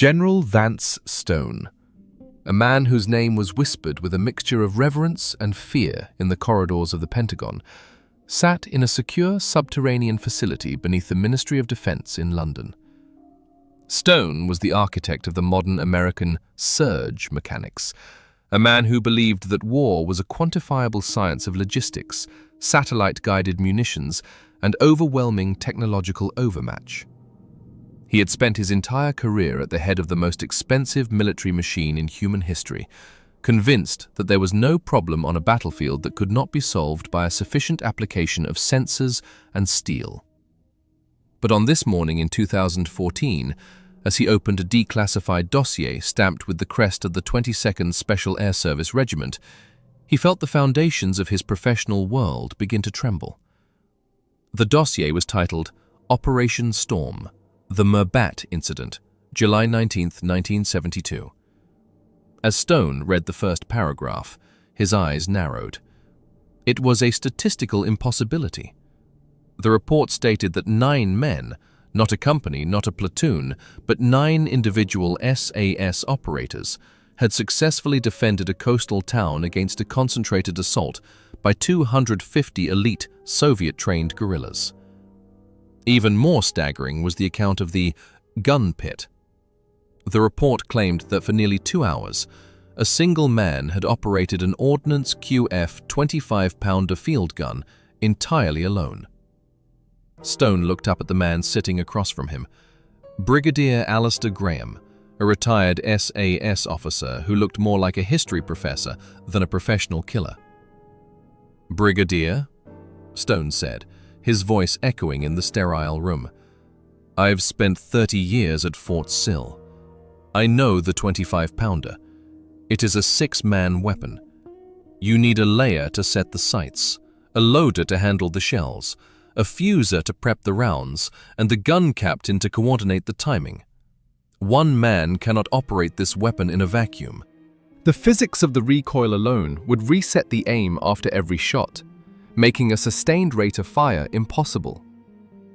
General Vance Stone, a man whose name was whispered with a mixture of reverence and fear in the corridors of the Pentagon, sat in a secure subterranean facility beneath the Ministry of Defense in London. Stone was the architect of the modern American surge mechanics, a man who believed that war was a quantifiable science of logistics, satellite-guided munitions, and overwhelming technological overmatch. He had spent his entire career at the head of the most expensive military machine in human history, convinced that there was no problem on a battlefield that could not be solved by a sufficient application of sensors and steel. But on this morning in 2014, as he opened a declassified dossier stamped with the crest of the 22nd Special Air Service Regiment, he felt the foundations of his professional world begin to tremble. The dossier was titled Operation Storm, the Mirbat Incident, July 19, 1972. As Stone read the first paragraph, his eyes narrowed. It was a statistical impossibility. The report stated that 9 men, not a company, not a platoon, but 9 individual SAS operators, had successfully defended a coastal town against a concentrated assault by 250 elite Soviet-trained guerrillas. Even more staggering was the account of the gun pit. The report claimed that for nearly 2 hours, a single man had operated an Ordnance QF 25-pounder field gun entirely alone. Stone looked up at the man sitting across from him, Brigadier Alistair Graham, a retired SAS officer who looked more like a history professor than a professional killer. "Brigadier," Stone said, his voice echoing in the sterile room. "I've spent 30 years at Fort Sill. I know the 25-pounder. It is a 6-man weapon. You need a layer to set the sights, a loader to handle the shells, a fuser to prep the rounds, and the gun captain to coordinate the timing. One man cannot operate this weapon in a vacuum. The physics of the recoil alone would reset the aim after every shot, making a sustained rate of fire impossible.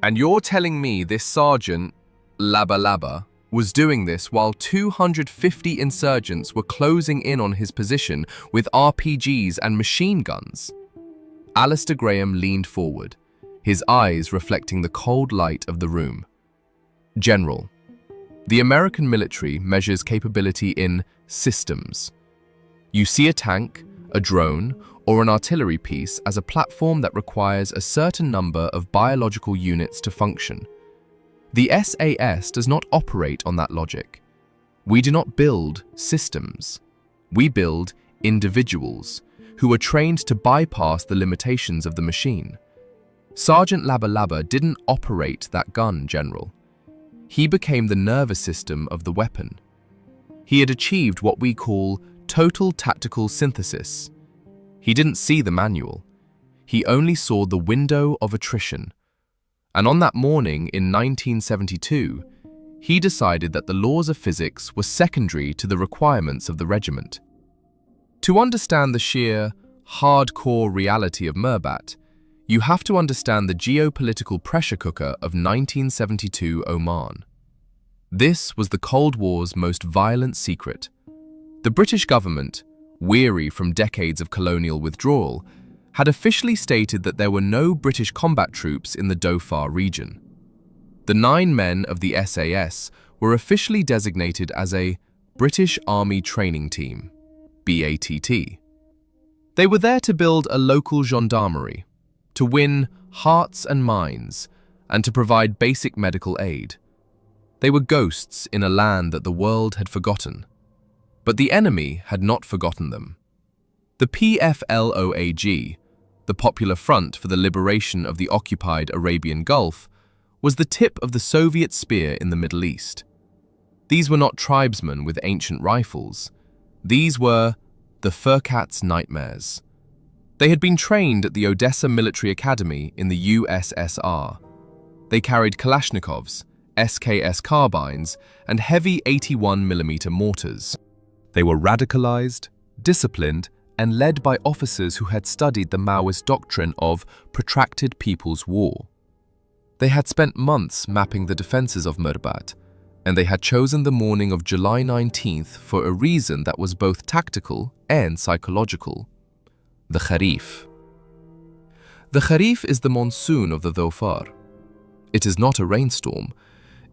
And you're telling me this Sergeant Labalaba was doing this while 250 insurgents were closing in on his position with RPGs and machine guns?" Alistair Graham leaned forward, his eyes reflecting the cold light of the room. "General, the American military measures capability in systems. You see a tank, a drone, or an artillery piece as a platform that requires a certain number of biological units to function. The SAS does not operate on that logic. We do not build systems. We build individuals who are trained to bypass the limitations of the machine. Sergeant Labalaba didn't operate that gun, General. He became the nervous system of the weapon. He had achieved what we call total tactical synthesis. He didn't see the manual. He only saw the window of attrition. And on that morning in 1972, he decided that the laws of physics were secondary to the requirements of the regiment. To understand the sheer, hardcore reality of Mirbat, you have to understand the geopolitical pressure cooker of 1972 Oman. This was the Cold War's most violent secret. The British government, weary from decades of colonial withdrawal, had officially stated that there were no British combat troops in the Dhofar region. The 9 men of the SAS were officially designated as a British Army Training Team, BATT. They were there to build a local gendarmerie, to win hearts and minds, and to provide basic medical aid. They were ghosts in a land that the world had forgotten. But the enemy had not forgotten them. The PFLOAG, the Popular Front for the Liberation of the Occupied Arabian Gulf, was the tip of the Soviet spear in the Middle East. These were not tribesmen with ancient rifles. These were the Furkat's nightmares. They had been trained at the Odessa Military Academy in the USSR. They carried Kalashnikovs, SKS carbines, and heavy 81mm mortars. They were radicalized, disciplined, and led by officers who had studied the Maoist doctrine of protracted people's war. They had spent months mapping the defenses of Mirbat, and they had chosen the morning of July 19th for a reason that was both tactical and psychological: the Khareef. The Khareef is the monsoon of the Dhofar. It is not a rainstorm.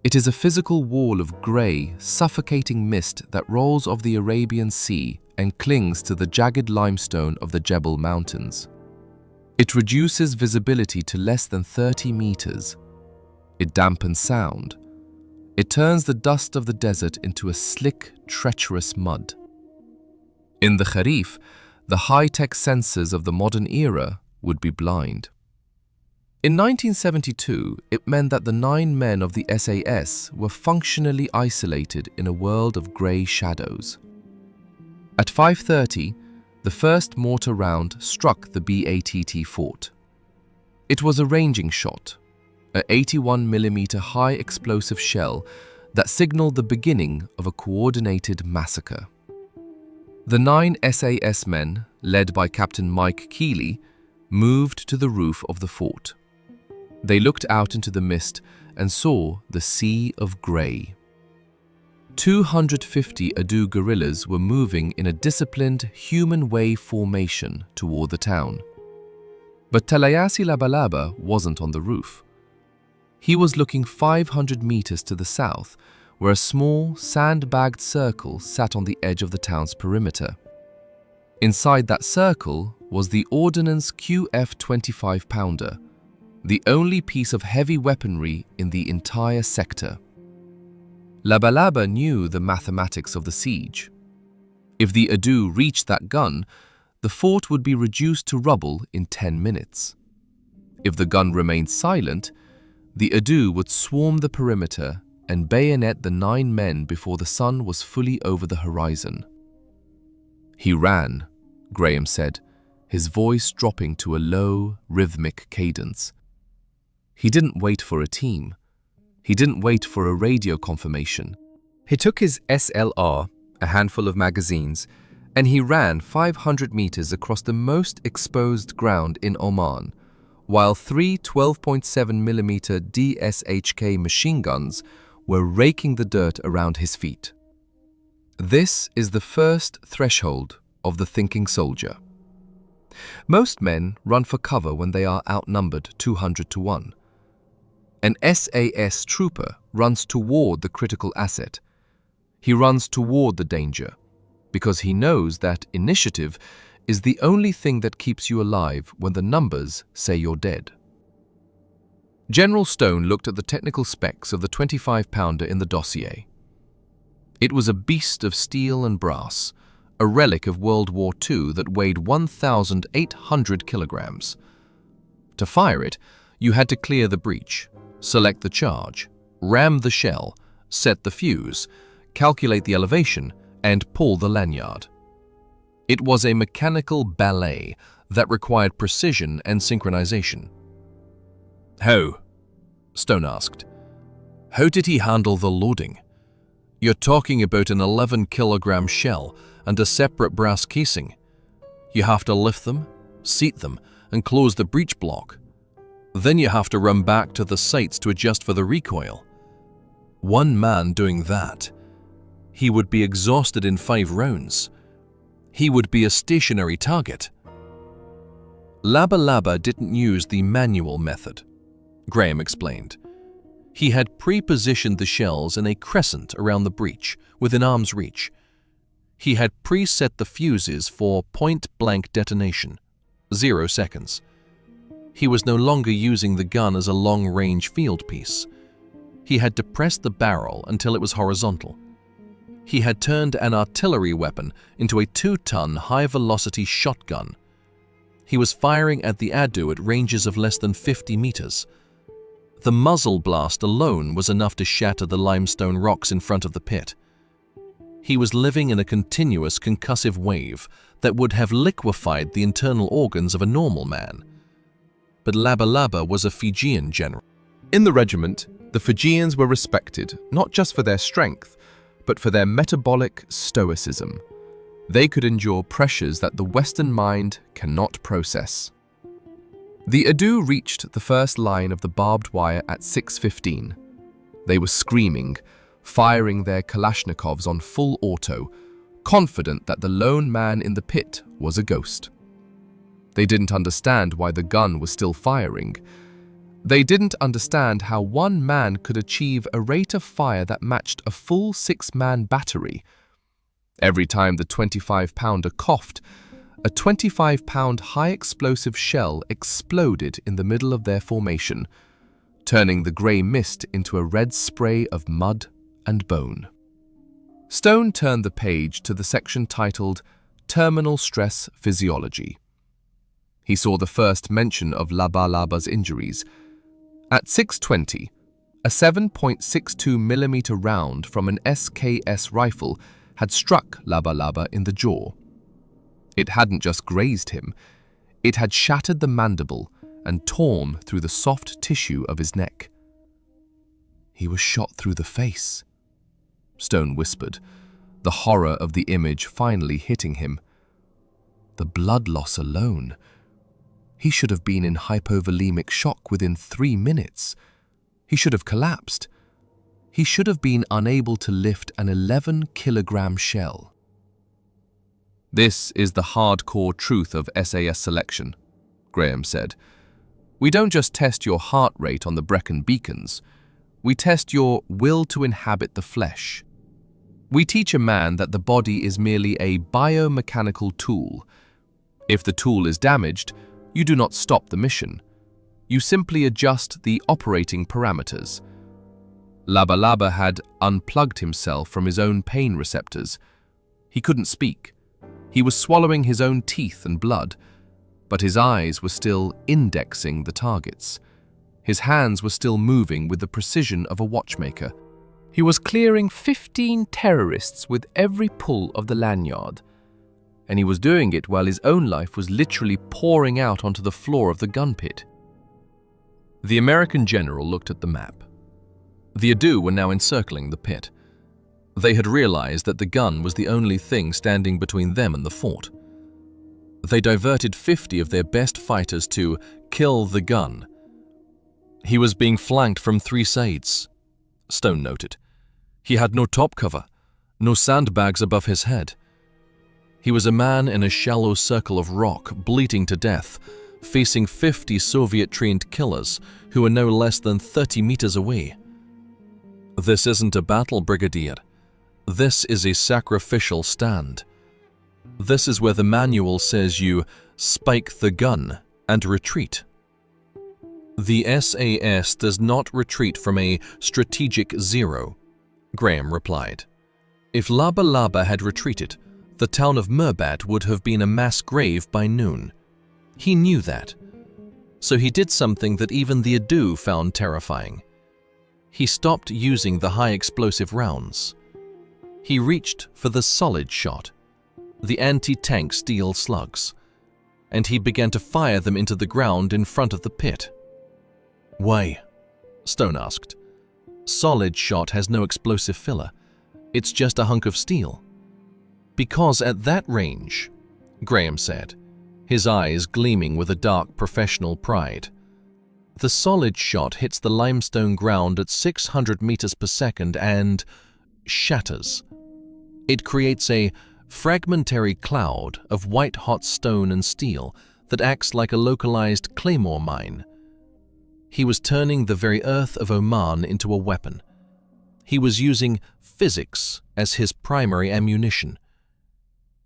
It is a physical wall of grey, suffocating mist that rolls off the Arabian Sea and clings to the jagged limestone of the Jebel Mountains. It reduces visibility to less than 30 meters. It dampens sound. It turns the dust of the desert into a slick, treacherous mud. In the Khareef, the high-tech sensors of the modern era would be blind. In 1972, it meant that the 9 men of the SAS were functionally isolated in a world of grey shadows. At 5:30, the first mortar round struck the BATT fort. It was a ranging shot, an 81mm high explosive shell that signaled the beginning of a coordinated massacre. The 9 SAS men, led by Captain Mike Keeley, moved to the roof of the fort. They looked out into the mist and saw the sea of grey. 250 Adu guerrillas were moving in a disciplined, human wave formation toward the town. But Talaiasi Labalaba wasn't on the roof. He was looking 500 meters to the south, where a small, sandbagged circle sat on the edge of the town's perimeter. Inside that circle was the Ordnance QF 25-pounder, the only piece of heavy weaponry in the entire sector. Labalaba knew the mathematics of the siege. If the Adu reached that gun, the fort would be reduced to rubble in 10 minutes. If the gun remained silent, the Adu would swarm the perimeter and bayonet the 9 men before the sun was fully over the horizon. "He ran," Graham said, his voice dropping to a low, rhythmic cadence. He didn't wait for a team. He didn't wait for a radio confirmation. He took his SLR, a handful of magazines, and he ran 500 meters across the most exposed ground in Oman, while 3 12.7mm DSHK machine guns were raking the dirt around his feet. This is the first threshold of the thinking soldier. Most men run for cover when they are outnumbered 200 to 1. An SAS trooper runs toward the critical asset. He runs toward the danger because he knows that initiative is the only thing that keeps you alive when the numbers say you're dead. General Stone looked at the technical specs of the 25-pounder in the dossier. It was a beast of steel and brass, a relic of World War II that weighed 1,800 kilograms. To fire it, you had to clear the breach, select the charge, ram the shell, set the fuse, calculate the elevation, and pull the lanyard. It was a mechanical ballet that required precision and synchronization. "How?" Stone asked. "How did he handle the loading? You're talking about an 11-kilogram shell and a separate brass casing. You have to lift them, seat them, and close the breech block. Then you have to run back to the sights to adjust for the recoil. One man doing that, he would be exhausted in 5 rounds. He would be a stationary target." Labalaba didn't use the manual method, Graham explained. He had pre-positioned the shells in a crescent around the breech, within arm's reach. He had preset the fuses for point-blank detonation, 0 seconds. He was no longer using the gun as a long-range field piece. He had depressed the barrel until it was horizontal. He had turned an artillery weapon into a 2-ton high-velocity shotgun. He was firing at the Adu at ranges of less than 50 meters. The muzzle blast alone was enough to shatter the limestone rocks in front of the pit. He was living in a continuous concussive wave that would have liquefied the internal organs of a normal man. But Labalaba was a Fijian general. In the regiment, the Fijians were respected not just for their strength, but for their metabolic stoicism. They could endure pressures that the Western mind cannot process. The Adu reached the first line of the barbed wire at 6:15. They were screaming, firing their Kalashnikovs on full auto, confident that the lone man in the pit was a ghost. They didn't understand why the gun was still firing. They didn't understand how one man could achieve a rate of fire that matched a full 6-man battery. Every time the 25-pounder coughed, a 25-pound high-explosive shell exploded in the middle of their formation, turning the grey mist into a red spray of mud and bone. Stone turned the page to the section titled Terminal Stress Physiology. He saw the first mention of Labalaba's injuries. At 6:20, a 7.62mm round from an SKS rifle had struck Labalaba in the jaw. It hadn't just grazed him, it had shattered the mandible and torn through the soft tissue of his neck. He was shot through the face, Stone whispered, the horror of the image finally hitting him. The blood loss alone. He should have been in hypovolemic shock within 3 minutes. He should have collapsed. He should have been unable to lift an 11-kilogram shell. This is the hardcore truth of SAS selection, Graham said. We don't just test your heart rate on the Brecon beacons. We test your will to inhabit the flesh. We teach a man that the body is merely a biomechanical tool. If the tool is damaged, you do not stop the mission. You simply adjust the operating parameters. Labalaba had unplugged himself from his own pain receptors. He couldn't speak. He was swallowing his own teeth and blood, but his eyes were still indexing the targets. His hands were still moving with the precision of a watchmaker. He was clearing 15 terrorists with every pull of the lanyard, and he was doing it while his own life was literally pouring out onto the floor of the gun pit. The American general looked at the map. The Adu were now encircling the pit. They had realized that the gun was the only thing standing between them and the fort. They diverted 50 of their best fighters to kill the gun. He was being flanked from 3 sides, Stone noted. He had no top cover, no sandbags above his head. He was a man in a shallow circle of rock, bleeding to death, facing 50 Soviet-trained killers who were no less than 30 meters away. This isn't a battle, Brigadier. This is a sacrificial stand. This is where the manual says you spike the gun and retreat. The SAS does not retreat from a strategic zero, Graham replied. If Labalaba had retreated, the town of Mirbat would have been a mass grave by noon. He knew that. So he did something that even the Adu found terrifying. He stopped using the high-explosive rounds. He reached for the solid shot, the anti-tank steel slugs, and he began to fire them into the ground in front of the pit. Why? Stone asked. Solid shot has no explosive filler. It's just a hunk of steel. Because at that range, Graham said, his eyes gleaming with a dark professional pride, the solid shot hits the limestone ground at 600 meters per second and shatters. It creates a fragmentary cloud of white-hot stone and steel that acts like a localized claymore mine. He was turning the very earth of Oman into a weapon. He was using physics as his primary ammunition.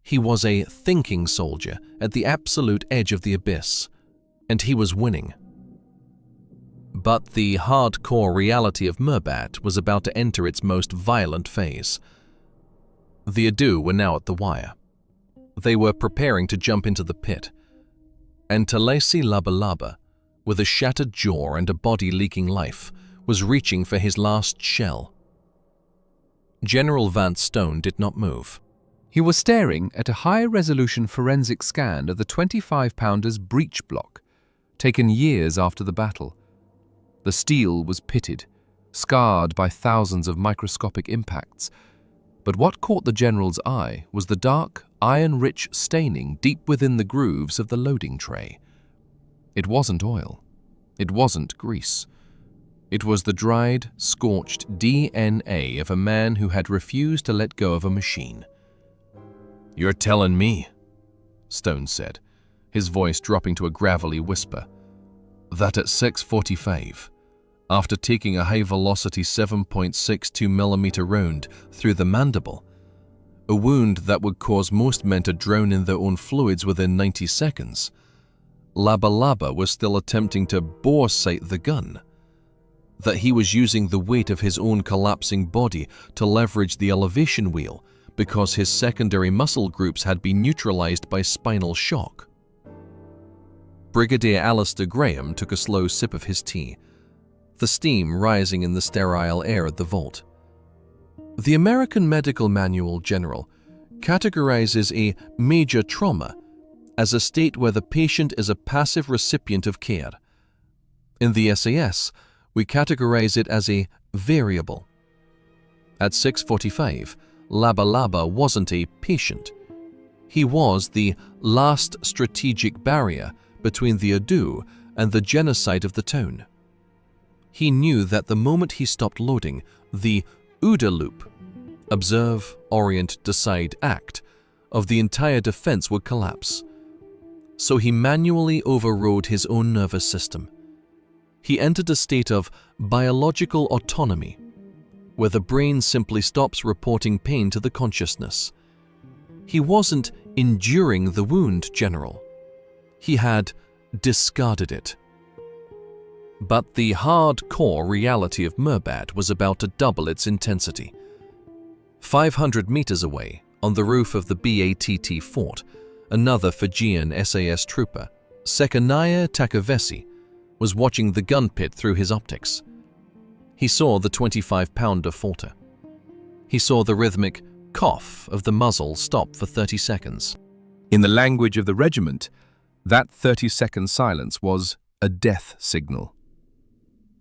He was a thinking soldier at the absolute edge of the abyss, and he was winning. But the hardcore reality of Mirbat was about to enter its most violent phase. The Adu were now at the wire. They were preparing to jump into the pit, and Talaiasi Labalaba, with a shattered jaw and a body leaking life, was reaching for his last shell. General Vance Stone did not move. He was staring at a high-resolution forensic scan of the 25-pounder's breech block, taken years after the battle. The steel was pitted, scarred by thousands of microscopic impacts, but what caught the general's eye was the dark, iron-rich staining deep within the grooves of the loading tray. It wasn't oil. It wasn't grease. It was the dried, scorched DNA of a man who had refused to let go of a machine. "You're telling me," Stone said, his voice dropping to a gravelly whisper, "that at 6:45, after taking a high-velocity 7.62mm round through the mandible, a wound that would cause most men to drown in their own fluids within 90 seconds, Labalaba was still attempting to bore sight the gun, that he was using the weight of his own collapsing body to leverage the elevation wheel because his secondary muscle groups had been neutralized by spinal shock." Brigadier Alistair Graham took a slow sip of his tea, the steam rising in the sterile air at the vault. The American Medical Manual General categorizes a major trauma as a state where the patient is a passive recipient of care. In the SAS, we categorize it as a variable. At 6:45, Labalaba wasn't a patient. He was the last strategic barrier between the Adu and the genocide of the town. He knew that the moment he stopped loading, the OODA loop, observe, orient, decide, act, of the entire defense would collapse. So he manually overrode his own nervous system. He entered a state of biological autonomy, where the brain simply stops reporting pain to the consciousness. He wasn't enduring the wound, General. He had discarded it. But the hardcore reality of Mirbat was about to double its intensity. 500 meters away, on the roof of the BATT fort, another Fijian SAS trooper, Sekanaya Talaiasi, was watching the gun pit through his optics. He saw the 25-pounder falter. He saw the rhythmic cough of the muzzle stop for 30 seconds. In the language of the regiment, that 30-second silence was a death signal.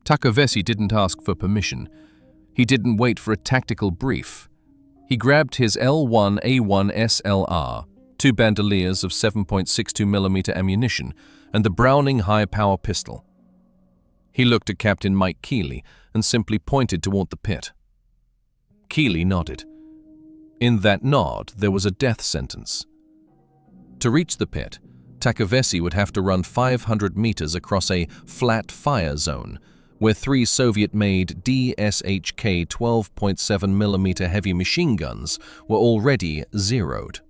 Talaiasi didn't ask for permission. He didn't wait for a tactical brief. He grabbed his L1A1 SLR, 2 bandoliers of 7.62mm ammunition, and the Browning high-power pistol. He looked at Captain Mike Keeley and simply pointed toward the pit. Keeley nodded. In that nod, there was a death sentence. To reach the pit, Talaiasi would have to run 500 meters across a flat fire zone where 3 Soviet-made DSHK 12.7mm heavy machine guns were already zeroed.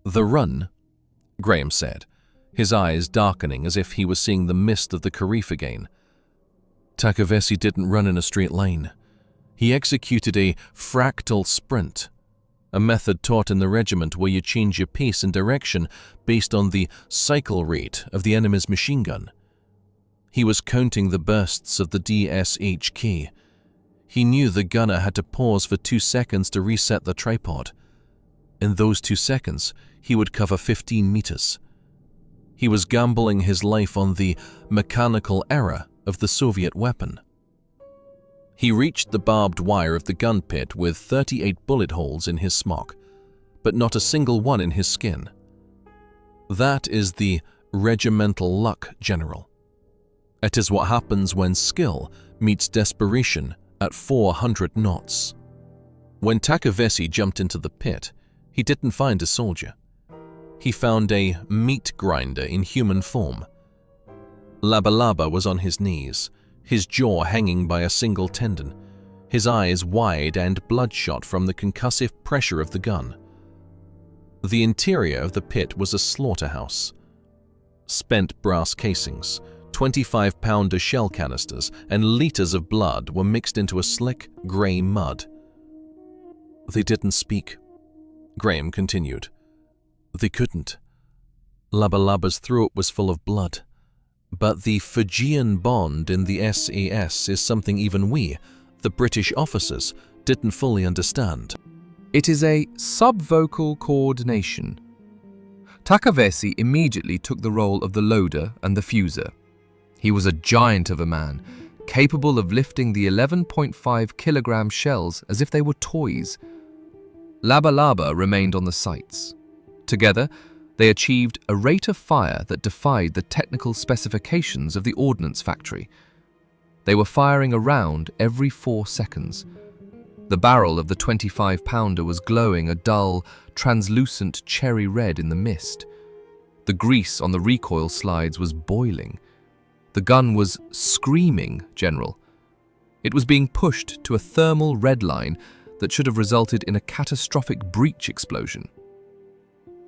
"The run," Graham said, his eyes darkening as if he was seeing the mist of the Khareef again. "Talaiasi didn't run in a straight line. He executed a fractal sprint, a method taught in the regiment where you change your pace and direction based on the cycle rate of the enemy's machine gun. He was counting the bursts of the DSHK. He knew the gunner had to pause for 2 seconds to reset the tripod. In those 2 seconds, he would cover 15 meters. He was gambling his life on the mechanical error of the Soviet weapon. He reached the barbed wire of the gun pit with 38 bullet holes in his smock, but not a single one in his skin. That is the regimental luck, General. It is what happens when skill meets desperation at 400 knots. When Talaiasi jumped into the pit, he didn't find a soldier. He found a meat grinder in human form. Labalaba was on his knees, his jaw hanging by a single tendon, his eyes wide and bloodshot from the concussive pressure of the gun. The interior of the pit was a slaughterhouse. Spent brass casings, 25-pounder shell canisters, and liters of blood were mixed into a slick, grey mud. "They didn't speak," Graham continued. "They couldn't. Labalaba's throat was full of blood. But the Fijian bond in the SAS is something even we, the British officers, didn't fully understand. It is a subvocal coordination." Talaiasi immediately took the role of the loader and the fuser. He was a giant of a man, capable of lifting the 11.5-kilogram shells as if they were toys. Labalaba remained on the sights. Together, they achieved a rate of fire that defied the technical specifications of the ordnance factory. They were firing a round every 4 seconds. The barrel of the 25-pounder was glowing a dull, translucent cherry red in the mist. The grease on the recoil slides was boiling. The gun was screaming, General. It was being pushed to a thermal red line that should have resulted in a catastrophic breech explosion.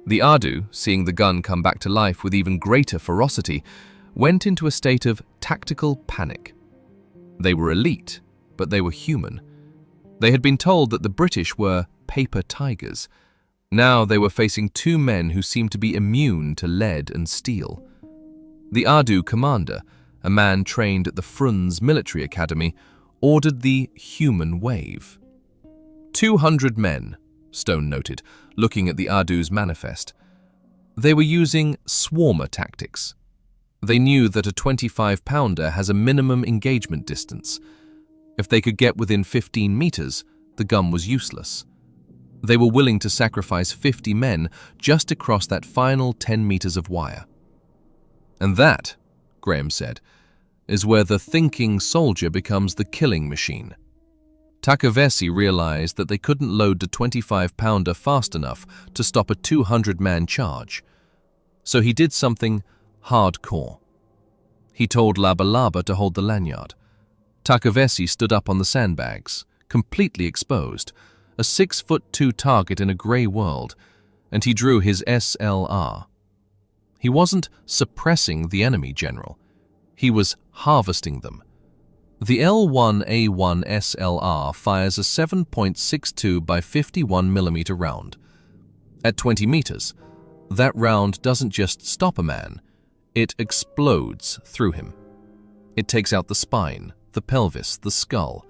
The Adu, seeing the gun come back to life with even greater ferocity, went into a state of tactical panic. They were elite, but they were human. They had been told that the British were paper tigers. Now they were facing 2 men who seemed to be immune to lead and steel. The Adu commander, a man trained at the Frunz military academy, ordered the human wave. 200 men, Stone noted, looking at the Adu's manifest. They were using swarmer tactics. They knew that a 25-pounder has a minimum engagement distance. If they could get within 15 meters, the gun was useless. They were willing to sacrifice 50 men just to cross that final 10 meters of wire. And that, Graham said, is where the thinking soldier becomes the killing machine. Talaiasi realized that they couldn't load the 25-pounder fast enough to stop a 200-man charge. So he did something hardcore. He told Labalaba to hold the lanyard. Talaiasi stood up on the sandbags, completely exposed, a 6'2" target in a grey world, and he drew his SLR. He wasn't suppressing the enemy, General. He was harvesting them. The L1A1 SLR fires a 7.62 by 51 mm round. At 20 meters, that round doesn't just stop a man, it explodes through him. It takes out the spine, the pelvis, the skull.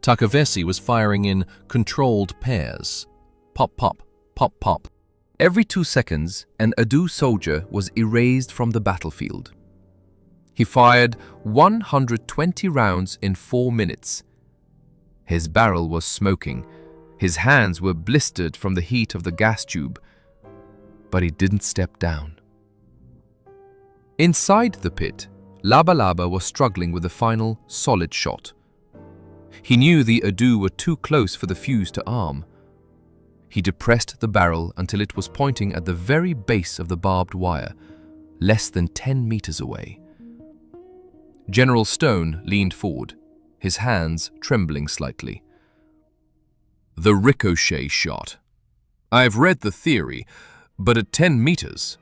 Talaiasi was firing in controlled pairs. Pop, pop, pop, pop. Every 2 seconds, an Adu soldier was erased from the battlefield. He fired 120 rounds in 4 minutes. His barrel was smoking. His hands were blistered from the heat of the gas tube. But he didn't step down. Inside the pit, Labalaba was struggling with the final solid shot. He knew the Adu were too close for the fuse to arm. He depressed the barrel until it was pointing at the very base of the barbed wire, less than 10 meters away. General Stone leaned forward, his hands trembling slightly. The ricochet shot. I've read the theory, but at 10 meters,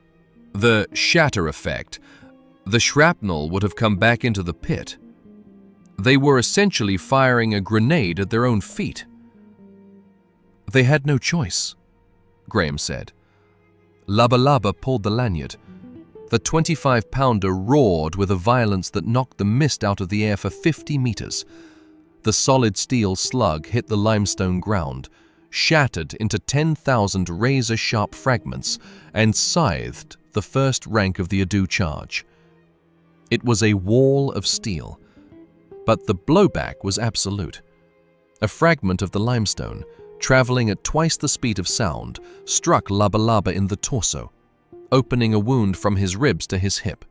the shatter effect, the shrapnel would have come back into the pit. They were essentially firing a grenade at their own feet. They had no choice, Graham said. Labalaba pulled the lanyard. The 25-pounder roared with a violence that knocked the mist out of the air for 50 meters. The solid steel slug hit the limestone ground, shattered into 10,000 razor-sharp fragments, and scythed the first rank of the Adu charge. It was a wall of steel, but the blowback was absolute. A fragment of the limestone, traveling at twice the speed of sound, struck Labalaba in the torso, opening a wound from his ribs to his hip.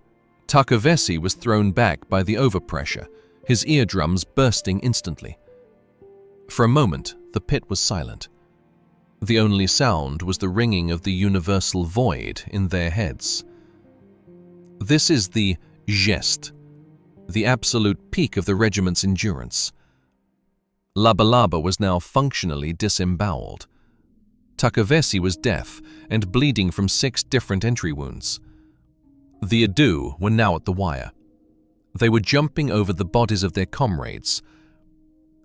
Talaiasi was thrown back by the overpressure, his eardrums bursting instantly. For a moment, the pit was silent. The only sound was the ringing of the universal void in their heads. This is the geste, the absolute peak of the regiment's endurance. Labalaba was now functionally disemboweled. Talaiasi was deaf and bleeding from 6 different entry wounds. The Adu were now at the wire. They were jumping over the bodies of their comrades.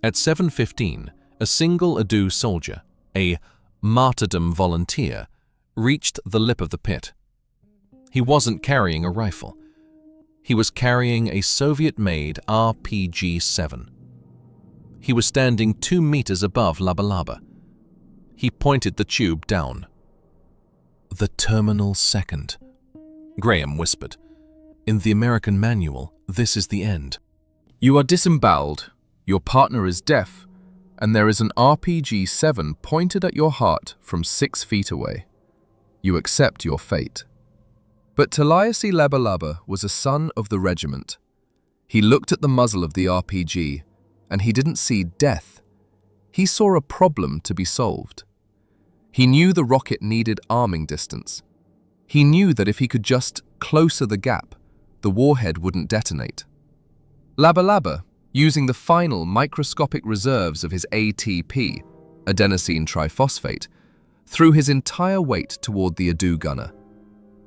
At 7:15, a single Adu soldier, a martyrdom volunteer, reached the lip of the pit. He wasn't carrying a rifle. He was carrying a Soviet-made RPG-7. He was standing 2 meters above Labalaba. He pointed the tube down. The terminal second, Graham whispered. In the American manual, this is the end. You are disemboweled, your partner is deaf, and there is an RPG-7 pointed at your heart from 6 feet away. You accept your fate. But Talaiasi Labalaba was a son of the regiment. He looked at the muzzle of the RPG, and he didn't see death. He saw a problem to be solved. He knew the rocket needed arming distance. He knew that if he could just closer the gap, the warhead wouldn't detonate. Labalaba, using the final microscopic reserves of his ATP, adenosine triphosphate, threw his entire weight toward the Adu gunner.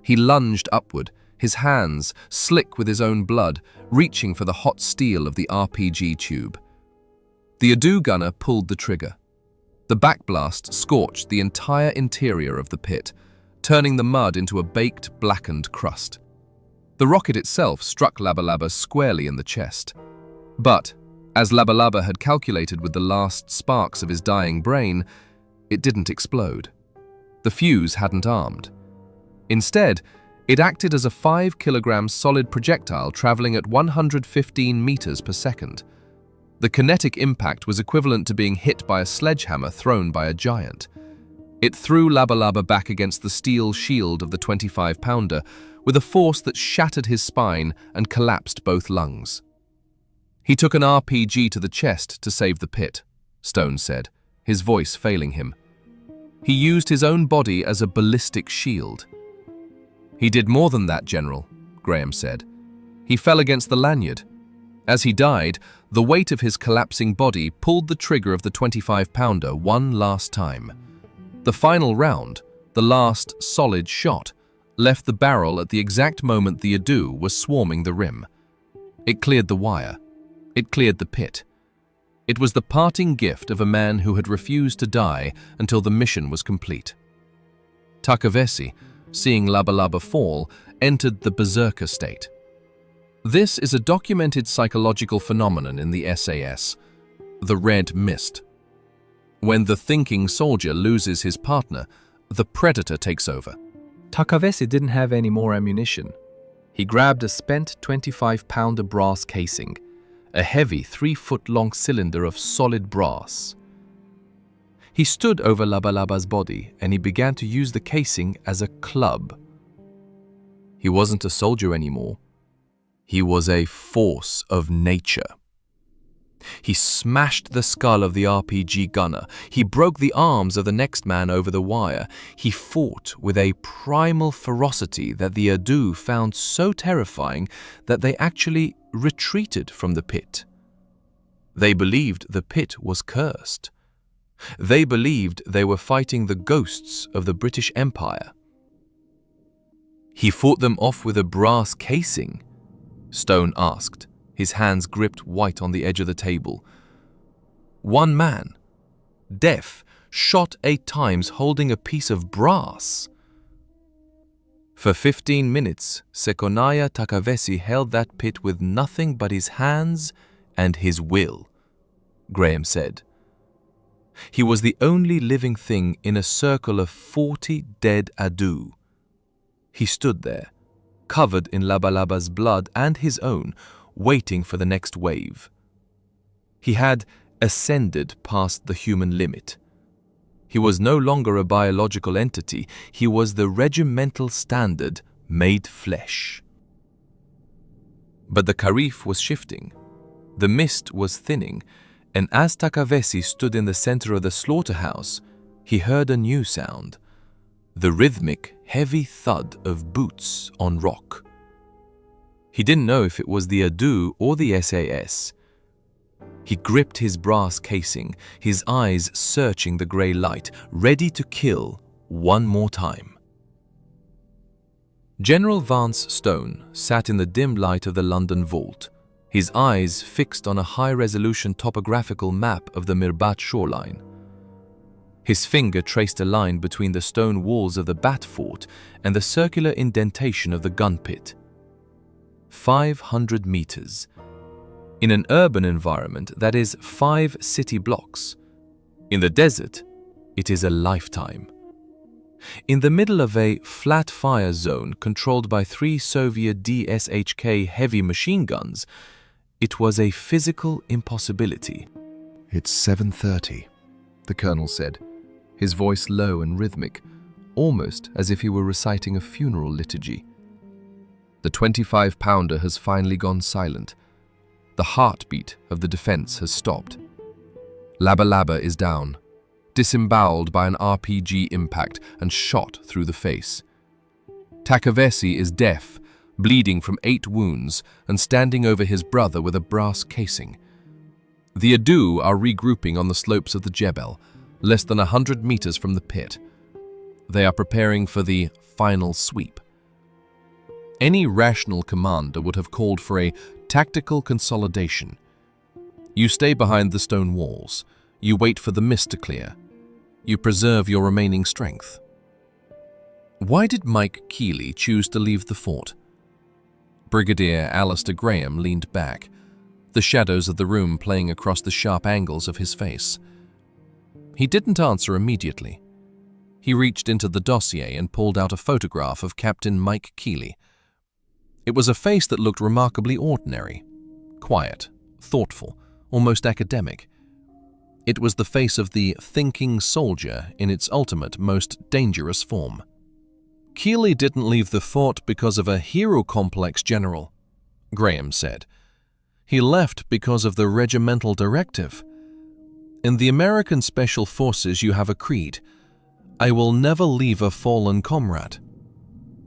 He lunged upward, his hands slick with his own blood, reaching for the hot steel of the RPG tube. The Adu gunner pulled the trigger. The backblast scorched the entire interior of the pit, turning the mud into a baked, blackened crust. The rocket itself struck Labalaba squarely in the chest. But, as Labalaba had calculated with the last sparks of his dying brain, it didn't explode. The fuse hadn't armed. Instead, it acted as a 5-kilogram solid projectile traveling at 115 meters per second. The kinetic impact was equivalent to being hit by a sledgehammer thrown by a giant. It threw Labalaba back against the steel shield of the 25-pounder with a force that shattered his spine and collapsed both lungs. He took an RPG to the chest to save the pit, Stone said, his voice failing him. He used his own body as a ballistic shield. He did more than that, General, Graham said. He fell against the lanyard. As he died, the weight of his collapsing body pulled the trigger of the 25-pounder one last time. The final round, the last solid shot, left the barrel at the exact moment the Adu was swarming the rim. It cleared the wire. It cleared the pit. It was the parting gift of a man who had refused to die until the mission was complete. Talaiasi, seeing Labalaba fall, entered the berserker state. This is a documented psychological phenomenon in the SAS, the red mist. When the thinking soldier loses his partner, the predator takes over. Talaiasi didn't have any more ammunition. He grabbed a spent 25-pounder brass casing, a heavy 3-foot-long cylinder of solid brass. He stood over Labalaba's body and he began to use the casing as a club. He wasn't a soldier anymore. He was a force of nature. He smashed the skull of the RPG gunner. He broke the arms of the next man over the wire. He fought with a primal ferocity that the Adu found so terrifying that they actually retreated from the pit. They believed the pit was cursed. They believed they were fighting the ghosts of the British Empire. He fought them off with a brass casing? Stone asked, his hands gripped white on the edge of the table. One man, deaf, shot 8 times holding a piece of brass. For 15 minutes, Sekonaya Talaiasi held that pit with nothing but his hands and his will, Graham said. He was the only living thing in a circle of 40 dead Adu. He stood there, covered in Labalaba's blood and his own, waiting for the next wave. He had ascended past the human limit. He was no longer a biological entity. He was the regimental standard made flesh. But the Khareef was shifting. The mist was thinning, and as Talaiasi stood in the center of the slaughterhouse, he heard a new sound, the rhythmic, heavy thud of boots on rock. He didn't know if it was the Adu or the SAS. He gripped his brass casing, his eyes searching the grey light, ready to kill one more time. General Vance Stone sat in the dim light of the London vault, his eyes fixed on a high-resolution topographical map of the Mirbat shoreline. His finger traced a line between the stone walls of the Bat Fort and the circular indentation of the gun pit. 500 meters. In an urban environment, that is 5 city blocks. In the desert, it is a lifetime. In the middle of a flat fire zone controlled by 3 Soviet DSHK heavy machine guns, it was a physical impossibility. "It's 7:30, the colonel said, his voice low and rhythmic, almost as if he were reciting a funeral liturgy. The 25-pounder has finally gone silent, The heartbeat of the defense has stopped. Labalaba is down, disemboweled by an RPG impact and shot through the face. Talaiasi is deaf, bleeding from 8 wounds and standing over his brother with a brass casing. The Adu are regrouping on the slopes of the Jebel, less than 100 meters from the pit. They are preparing for the final sweep. Any rational commander would have called for a tactical consolidation. You stay behind the stone walls. You wait for the mist to clear. You preserve your remaining strength. Why did Mike Keeley choose to leave the fort? Brigadier Alistair Graham leaned back, the shadows of the room playing across the sharp angles of his face. He didn't answer immediately. He reached into the dossier and pulled out a photograph of Captain Mike Keeley. It was a face that looked remarkably ordinary, quiet, thoughtful, almost academic. It was the face of the thinking soldier in its ultimate, most dangerous form. Keeley didn't leave the fort because of a hero complex, General, Graham said. He left because of the regimental directive. In the American Special Forces you have a creed. I will never leave a fallen comrade.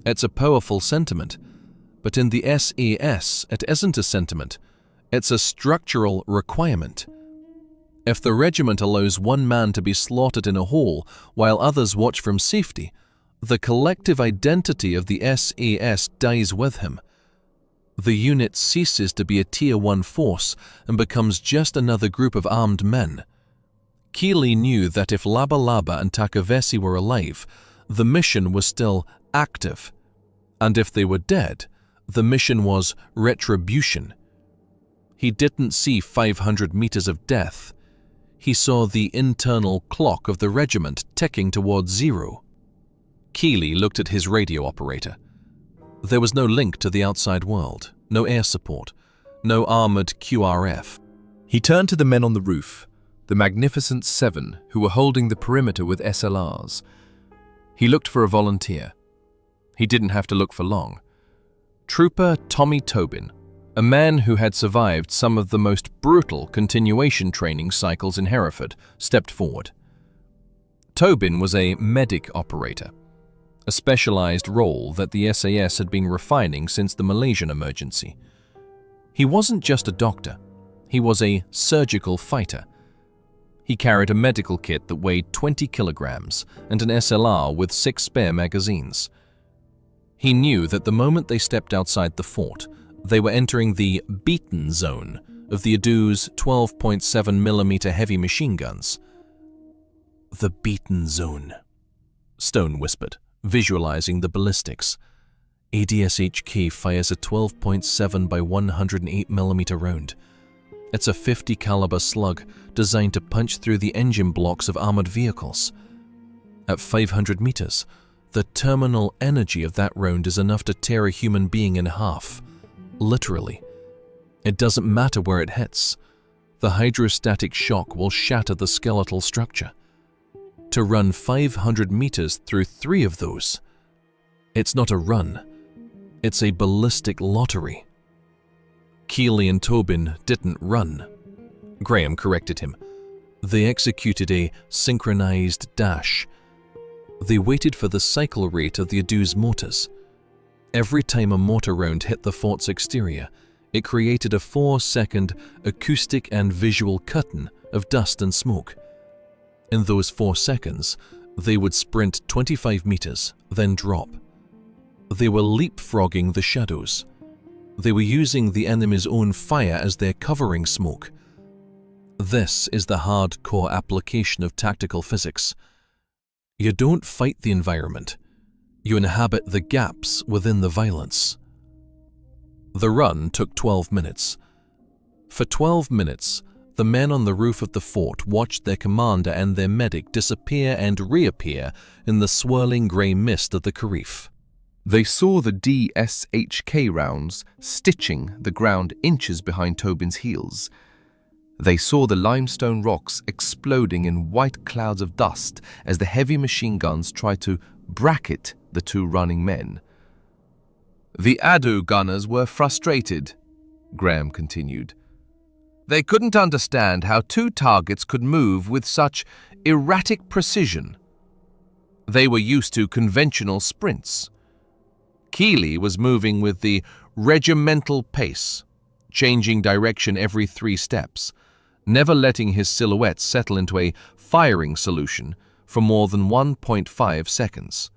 It's a powerful sentiment, but in the SAS it isn't a sentiment. It's a structural requirement. If the regiment allows one man to be slaughtered in a hole while others watch from safety, the collective identity of the SAS dies with him. The unit ceases to be a Tier 1 force and becomes just another group of armed men. Keeley knew that if Labalaba and Talaiasi were alive, the mission was still active. And if they were dead, the mission was retribution. He didn't see 500 meters of death. He saw the internal clock of the regiment ticking towards zero. Keeley looked at his radio operator. There was no link to the outside world, no air support, no armored QRF. He turned to the men on the roof, the magnificent 7 who were holding the perimeter with SLRs. He looked for a volunteer. He didn't have to look for long. Trooper Tommy Tobin, a man who had survived some of the most brutal continuation training cycles in Hereford, stepped forward. Tobin was a medic operator, a specialized role that the SAS had been refining since the Malaysian emergency. He wasn't just a doctor, he was a surgical fighter. He carried a medical kit that weighed 20 kilograms and an SLR with 6 spare magazines. He knew that the moment they stepped outside the fort, they were entering the beaten zone of the Adu's 12.7mm heavy machine guns. The beaten zone, Stone whispered, visualizing the ballistics. ADSHK fires a 12.7 by 108mm round. It's a 50 caliber slug designed to punch through the engine blocks of armored vehicles. At 500 meters, the terminal energy of that round is enough to tear a human being in half. Literally. It doesn't matter where it hits. The hydrostatic shock will shatter the skeletal structure. To run 500 meters through 3 of those, it's not a run. It's a ballistic lottery. Keeley and Tobin didn't run. Graham corrected him. They executed a synchronized dash. They waited for the cycle rate of the Adu's mortars. Every time a mortar round hit the fort's exterior, it created a 4-second acoustic and visual curtain of dust and smoke. In those 4 seconds, they would sprint 25 meters, then drop. They were leapfrogging the shadows. They were using the enemy's own fire as their covering smoke. This is the hardcore application of tactical physics. You don't fight the environment. You inhabit the gaps within the violence. The run took 12 minutes. For 12 minutes, the men on the roof of the fort watched their commander and their medic disappear and reappear in the swirling grey mist of the Khareef. They saw the DSHK rounds stitching the ground inches behind Tobin's heels. They saw the limestone rocks exploding in white clouds of dust as the heavy machine guns tried to bracket the 2 running men. The Adu gunners were frustrated, Graham continued. They couldn't understand how two targets could move with such erratic precision. They were used to conventional sprints. Keeley was moving with the regimental pace, changing direction every 3 steps, never letting his silhouette settle into a firing solution for more than 1.5 seconds.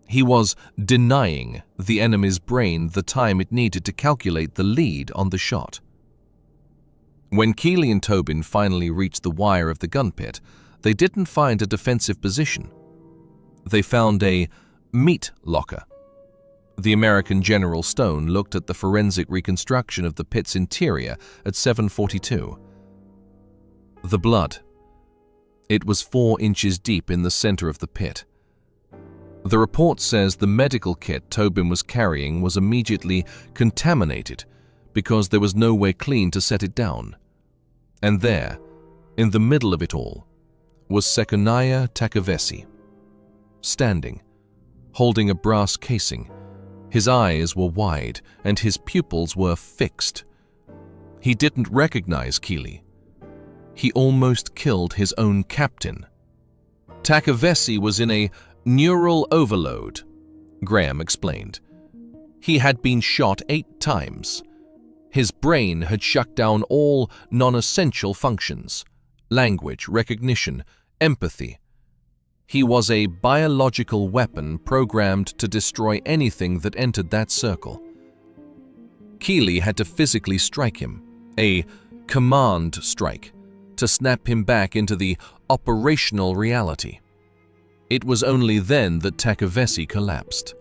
He was denying the enemy's brain the time it needed to calculate the lead on the shot. When Keeley and Tobin finally reached the wire of the gun pit, they didn't find a defensive position. They found a meat locker. The American General Stone looked at the forensic reconstruction of the pit's interior at 7:42. The blood. It was 4 inches deep in the center of the pit. The report says the medical kit Tobin was carrying was immediately contaminated because there was no way clean to set it down. And there, in the middle of it all, was Sergeant Talaiasi, standing, holding a brass casing. His eyes were wide and his pupils were fixed. He didn't recognize Keeley. He almost killed his own captain. Talaiasi was in a neural overload, Graham explained. He had been shot 8 times. His brain had shut down all non-essential functions: language, recognition, empathy. He was a biological weapon programmed to destroy anything that entered that circle. Keeley had to physically strike him, a command strike, to snap him back into the operational reality. It was only then that Talaiasi collapsed.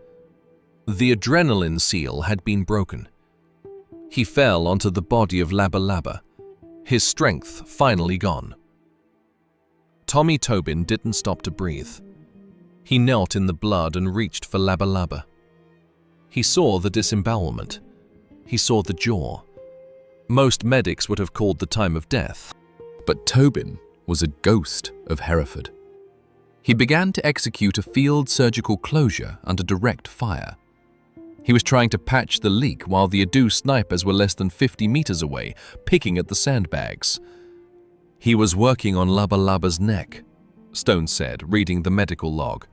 The adrenaline seal had been broken. He fell onto the body of Labalaba, his strength finally gone. Tommy Tobin didn't stop to breathe. He knelt in the blood and reached for Labalaba. He saw the disembowelment. He saw the jaw. Most medics would have called the time of death. But Tobin was a ghost of Hereford. He began to execute a field surgical closure under direct fire. He was trying to patch the leak while the Adu snipers were less than 50 meters away, picking at the sandbags. He was working on Labalaba's neck, Stone said, reading the medical log.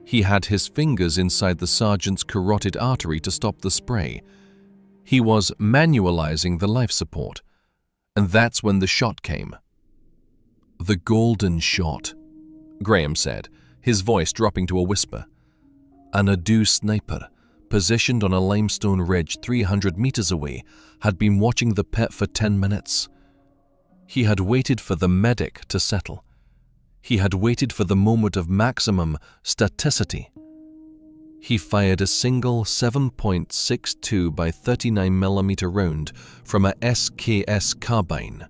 He had his fingers inside the sergeant's carotid artery to stop the spray. He was manualizing the life support. And that's when the shot came. The golden shot, Graham said, his voice dropping to a whisper. An Adu sniper, positioned on a limestone ridge 300 meters away, had been watching the pit for 10 minutes. He had waited for the medic to settle. He had waited for the moment of maximum staticity. He fired a single 7.62 by 39mm round from a SKS carbine.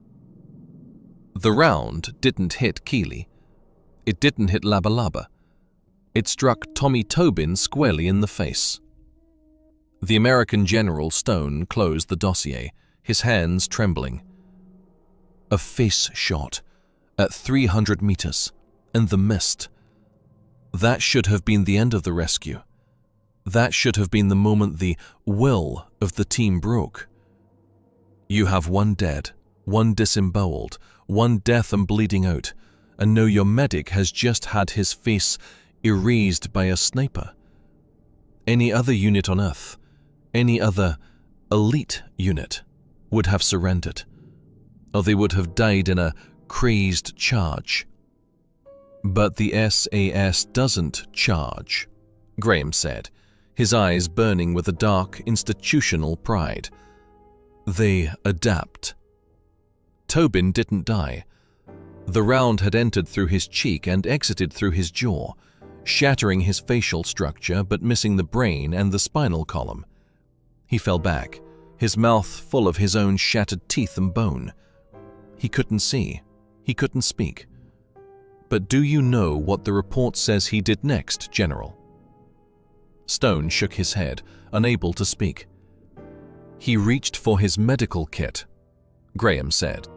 The round didn't hit Keeley. It didn't hit Labalaba. It struck Tommy Tobin squarely in the face. The American General Stone closed the dossier, his hands trembling. A face shot at 300 meters, in the mist. That should have been the end of the rescue. That should have been the moment the will of the team broke. You have 1 dead, 1 disemboweled, 1 death and bleeding out, and know your medic has just had his face erased by a sniper. Any other unit on Earth, any other elite unit, would have surrendered, or they would have died in a crazed charge. But the SAS doesn't charge, Graham said, his eyes burning with a dark institutional pride. They adapt. Tobin didn't die. The round had entered through his cheek and exited through his jaw, shattering his facial structure but missing the brain and the spinal column. He fell back, his mouth full of his own shattered teeth and bone. He couldn't see. He couldn't speak. But do you know what the report says he did next, General? Stone shook his head, unable to speak. He reached for his medical kit, Graham said.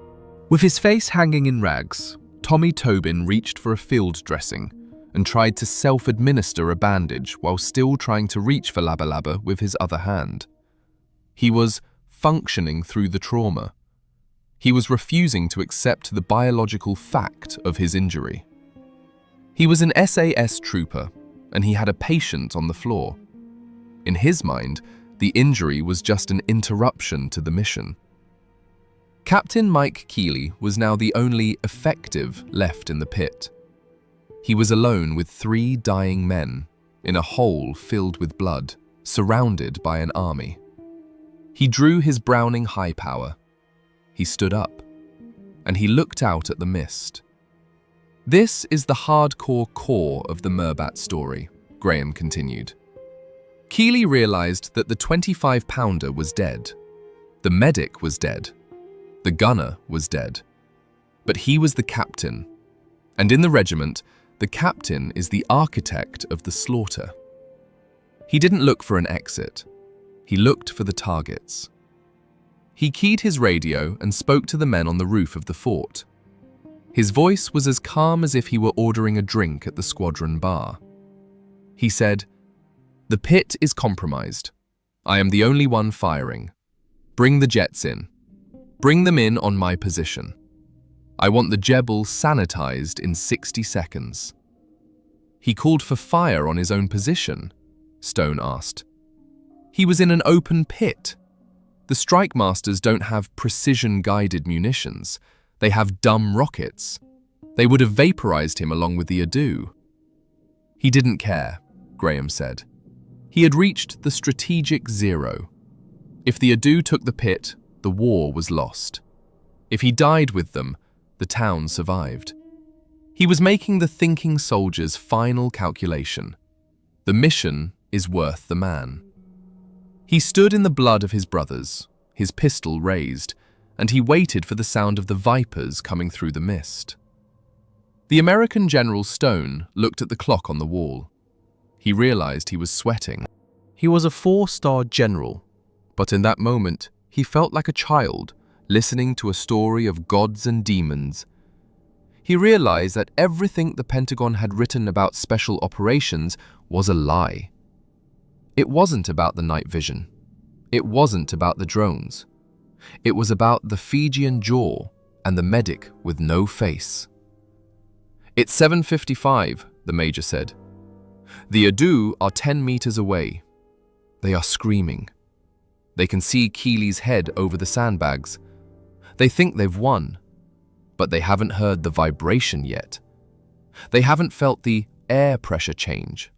With his face hanging in rags, Tommy Tobin reached for a field dressing and tried to self-administer a bandage while still trying to reach for Labalaba with his other hand. He was functioning through the trauma. He was refusing to accept the biological fact of his injury. He was an SAS trooper, and he had a patient on the floor. In his mind, the injury was just an interruption to the mission. Captain Mike Keeley was now the only effective left in the pit. He was alone with 3 dying men in a hole filled with blood, surrounded by an army. He drew his Browning high power. He stood up, and he looked out at the mist. This is the hardcore core of the Mirbat story, Graham continued. Keeley realized that the 25-pounder was dead. The medic was dead. The gunner was dead. But he was the captain. And in the regiment, the captain is the architect of the slaughter. He didn't look for an exit. He looked for the targets. He keyed his radio and spoke to the men on the roof of the fort. His voice was as calm as if he were ordering a drink at the squadron bar. He said, "The pit is compromised. I am the only one firing. Bring the jets in. Bring them in on my position. I want the Jebel sanitized in 60 seconds. He called for fire on his own position, Stone asked. He was in an open pit. The strike masters don't have precision-guided munitions. They have dumb rockets. They would have vaporized him along with the Adu. He didn't care, Graham said. He had reached the strategic zero. If the Adu took the pit, the war was lost. If he died with them, the town survived. He was making the thinking soldier's final calculation. The mission is worth the man. He stood in the blood of his brothers, his pistol raised, and he waited for the sound of the vipers coming through the mist. The American General Stone looked at the clock on the wall. He realized he was sweating. He was a 4-star general, but in that moment, he felt like a child listening to a story of gods and demons. He realized that everything the Pentagon had written about special operations was a lie. It wasn't about the night vision. It wasn't about the drones. It was about the Fijian jaw and the medic with no face. "It's 7:55, the major said. The Adu are 10 meters away. They are screaming. They can see Keeley's head over the sandbags. They think they've won, but they haven't heard the vibration yet. They haven't felt the air pressure change."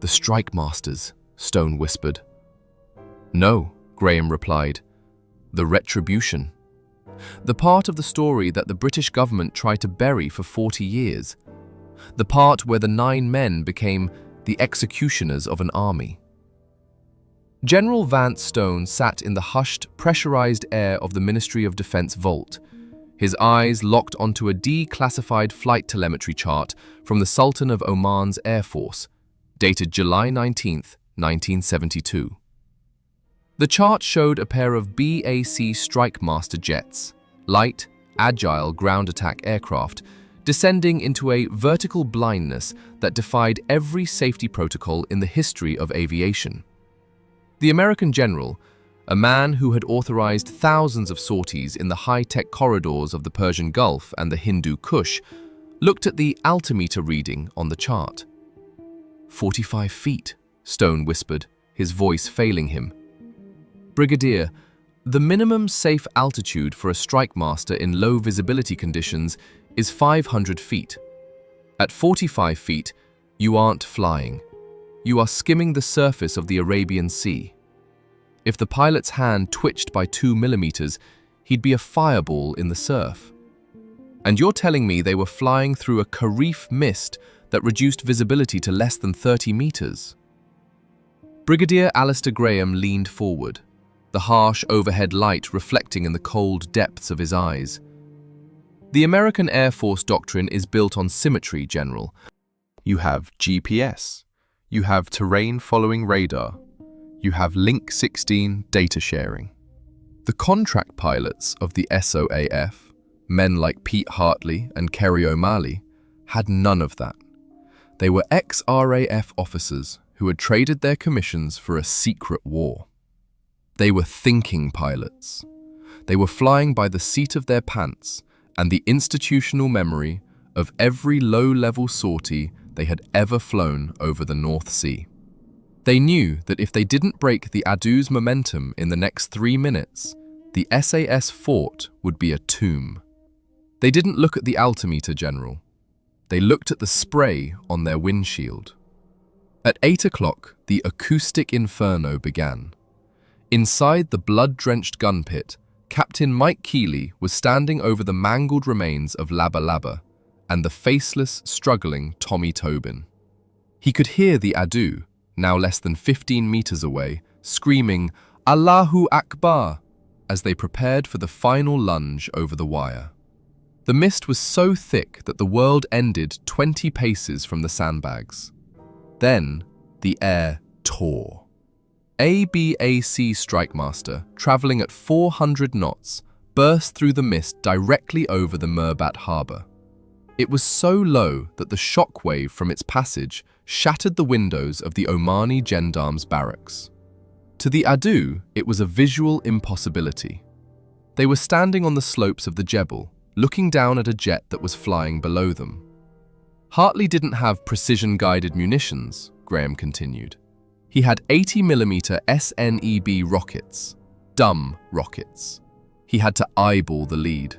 "The strike masters," Stone whispered. "No," Graham replied. "The retribution. The part of the story that the British government tried to bury for 40 years. The part where the 9 men became the executioners of an army." General Vance Stone sat in the hushed, pressurized air of the Ministry of Defense vault, his eyes locked onto a declassified flight telemetry chart from the Sultan of Oman's Air Force, dated July 19, 1972. The chart showed a pair of BAC Strike Master jets, light, agile ground attack aircraft, descending into a vertical blindness that defied every safety protocol in the history of aviation. The American general, a man who had authorized thousands of sorties in the high-tech corridors of the Persian Gulf and the Hindu Kush, looked at the altimeter reading on the chart. 45 feet, Stone whispered, his voice failing him. "Brigadier, the minimum safe altitude for a strike master in low visibility conditions is 500 feet. At 45 feet, you aren't flying. You are skimming the surface of the Arabian Sea. If the pilot's hand twitched by 2 millimeters, he'd be a fireball in the surf. And you're telling me they were flying through a Khareef mist that reduced visibility to less than 30 meters? Brigadier Alistair Graham leaned forward, the harsh overhead light reflecting in the cold depths of his eyes. "The American Air Force doctrine is built on symmetry, General. You have GPS. You have terrain-following radar. You have Link 16 data sharing. The contract pilots of the SOAF, men like Pete Hartley and Kerry O'Malley, had none of that. They were ex-RAF officers who had traded their commissions for a secret war. They were thinking pilots. They were flying by the seat of their pants and the institutional memory of every low-level sortie they had ever flown over the North Sea. They knew that if they didn't break the Adu's momentum in the next 3 minutes, the SAS fort would be a tomb. They didn't look at the altimeter, General. They looked at the spray on their windshield. At 8 o'clock, the acoustic inferno began. Inside the blood-drenched gun pit, Captain Mike Keeley was standing over the mangled remains of Labalaba and the faceless, struggling Tommy Tobin. He could hear the Adu, now less than 15 meters away, screaming, "Allahu Akbar," as they prepared for the final lunge over the wire. The mist was so thick that the world ended 20 paces from the sandbags. Then, the air tore. A BAC Strikemaster, traveling at 400 knots, burst through the mist directly over the Mirbat harbour. It was so low that the shockwave from its passage shattered the windows of the Omani gendarmes' barracks. To the Adu, it was a visual impossibility. They were standing on the slopes of the Jebel, looking down at a jet that was flying below them. Hartley didn't have precision-guided munitions, Graham continued. He had 80mm SNEB rockets, dumb rockets. He had to eyeball the lead.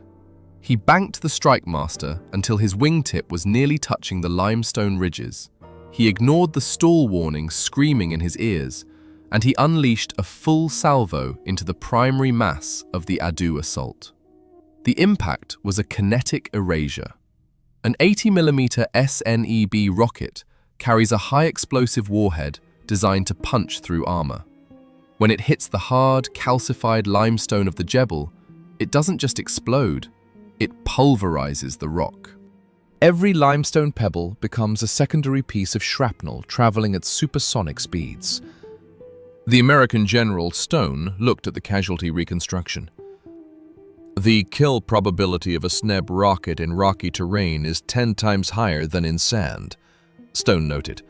He banked the Strikemaster until his wingtip was nearly touching the limestone ridges. He ignored the stall warning screaming in his ears, and he unleashed a full salvo into the primary mass of the Adu assault. The impact was a kinetic erasure. An 80mm SNEB rocket carries a high-explosive warhead designed to punch through armor. When it hits the hard, calcified limestone of the Jebel, it doesn't just explode, it pulverizes the rock. Every limestone pebble becomes a secondary piece of shrapnel traveling at supersonic speeds. The American General Stone looked at the casualty reconstruction. The kill probability of a SNEB rocket in rocky terrain is 10 times higher than in sand, Stone noted.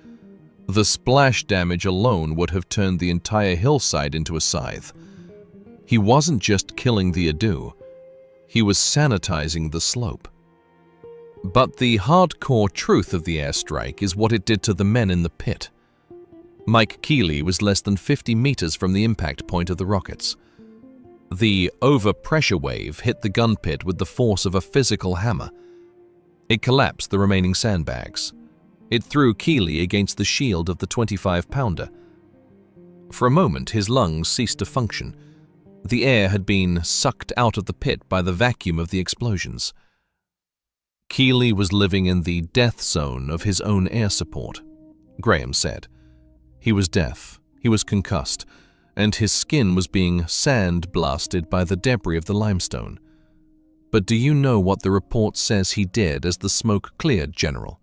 The splash damage alone would have turned the entire hillside into a scythe. He wasn't just killing the Adu, he was sanitizing the slope. But the hardcore truth of the airstrike is what it did to the men in the pit. Mike Keeley was less than 50 meters from the impact point of the rockets. The overpressure wave hit the gun pit with the force of a physical hammer. It collapsed the remaining sandbags. It threw Keeley against the shield of the 25-pounder. For a moment, his lungs ceased to function. The air had been sucked out of the pit by the vacuum of the explosions. Keeley was living in the death zone of his own air support, Graham said. He was deaf, he was concussed, and his skin was being sand-blasted by the debris of the limestone. But do you know what the report says he did as the smoke cleared, General?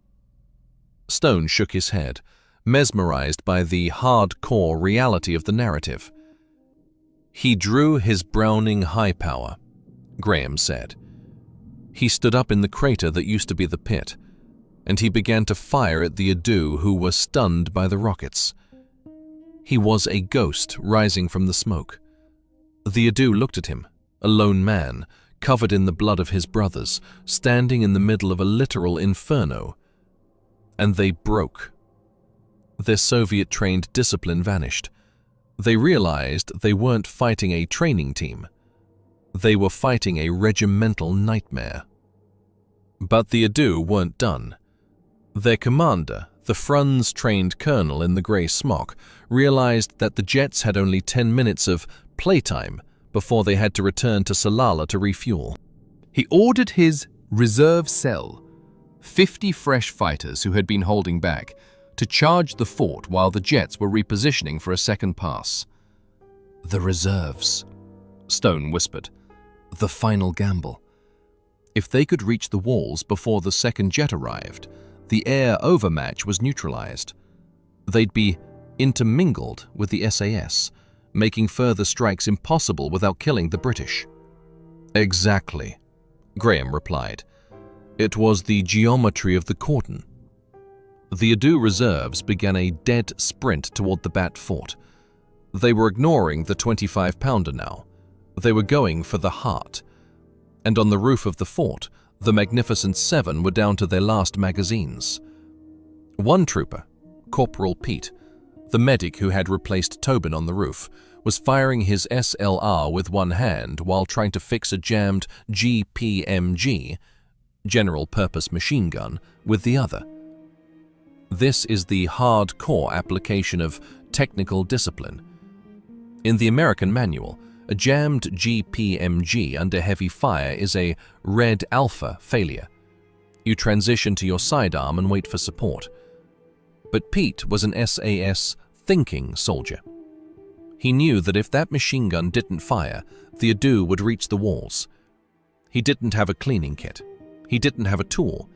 Stone shook his head, mesmerized by the hardcore reality of the narrative. He drew his Browning high power, Graham said. He stood up in the crater that used to be the pit, and he began to fire at the Adu who were stunned by the rockets. He was a ghost rising from the smoke. The Adu looked at him, a lone man, covered in the blood of his brothers, standing in the middle of a literal inferno. And they broke. Their Soviet-trained discipline vanished. They realized they weren't fighting a training team. They were fighting a regimental nightmare. But the Adu weren't done. Their commander, the Franz-trained colonel in the grey smock, realized that the jets had only 10 minutes of playtime before they had to return to Salalah to refuel. He ordered his reserve cell, 50 fresh fighters who had been holding back, to charge the fort while the jets were repositioning for a second pass. "The reserves," Stone whispered. "The final gamble. If they could reach the walls before the second jet arrived, the air overmatch was neutralized. They'd be intermingled with the SAS, making further strikes impossible without killing the British." "Exactly," Graham replied. "It was the geometry of the cordon." The Adu reserves began a dead sprint toward the Bat fort. They were ignoring the 25-pounder now. They were going for the heart, and on the roof of the fort, the Magnificent Seven were down to their last magazines. One trooper, Corporal Pete, the medic who had replaced Tobin on the roof, was firing his SLR with one hand while trying to fix a jammed GPMG, general purpose machine gun, with the other. This is the hardcore application of technical discipline. In the American manual, a jammed GPMG under heavy fire is a red alpha failure. You transition to your sidearm and wait for support. But Pete was an SAS thinking soldier. He knew that if that machine gun didn't fire, the Adu would reach the walls. He didn't have a cleaning kit. He didn't have a tool.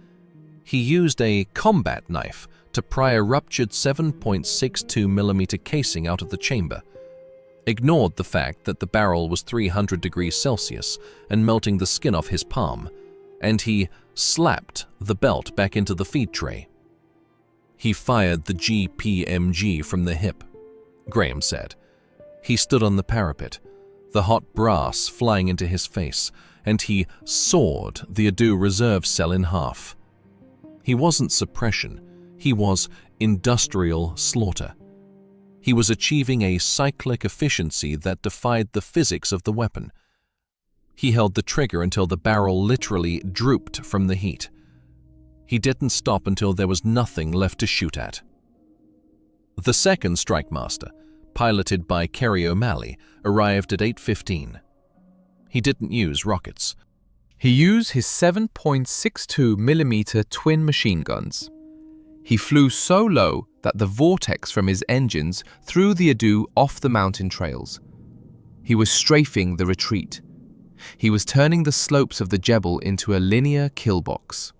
He used a combat knife to pry a ruptured 7.62mm casing out of the chamber, ignored the fact that the barrel was 300 degrees Celsius and melting the skin off his palm, and he slapped the belt back into the feed tray. He fired the GPMG from the hip, Graham said. He stood on the parapet, the hot brass flying into his face, and he sawed the Adu reserve cell in half. He wasn't suppression, he was industrial slaughter. He was achieving a cyclic efficiency that defied the physics of the weapon. He held the trigger until the barrel literally drooped from the heat. He didn't stop until there was nothing left to shoot at. The second strike master, piloted by Kerry O'Malley, arrived at 8:15. He didn't use rockets. He used his 7.62mm twin machine guns. He flew so low that the vortex from his engines threw the Adu off the mountain trails. He was strafing the retreat. He was turning the slopes of the Jebel into a linear kill box.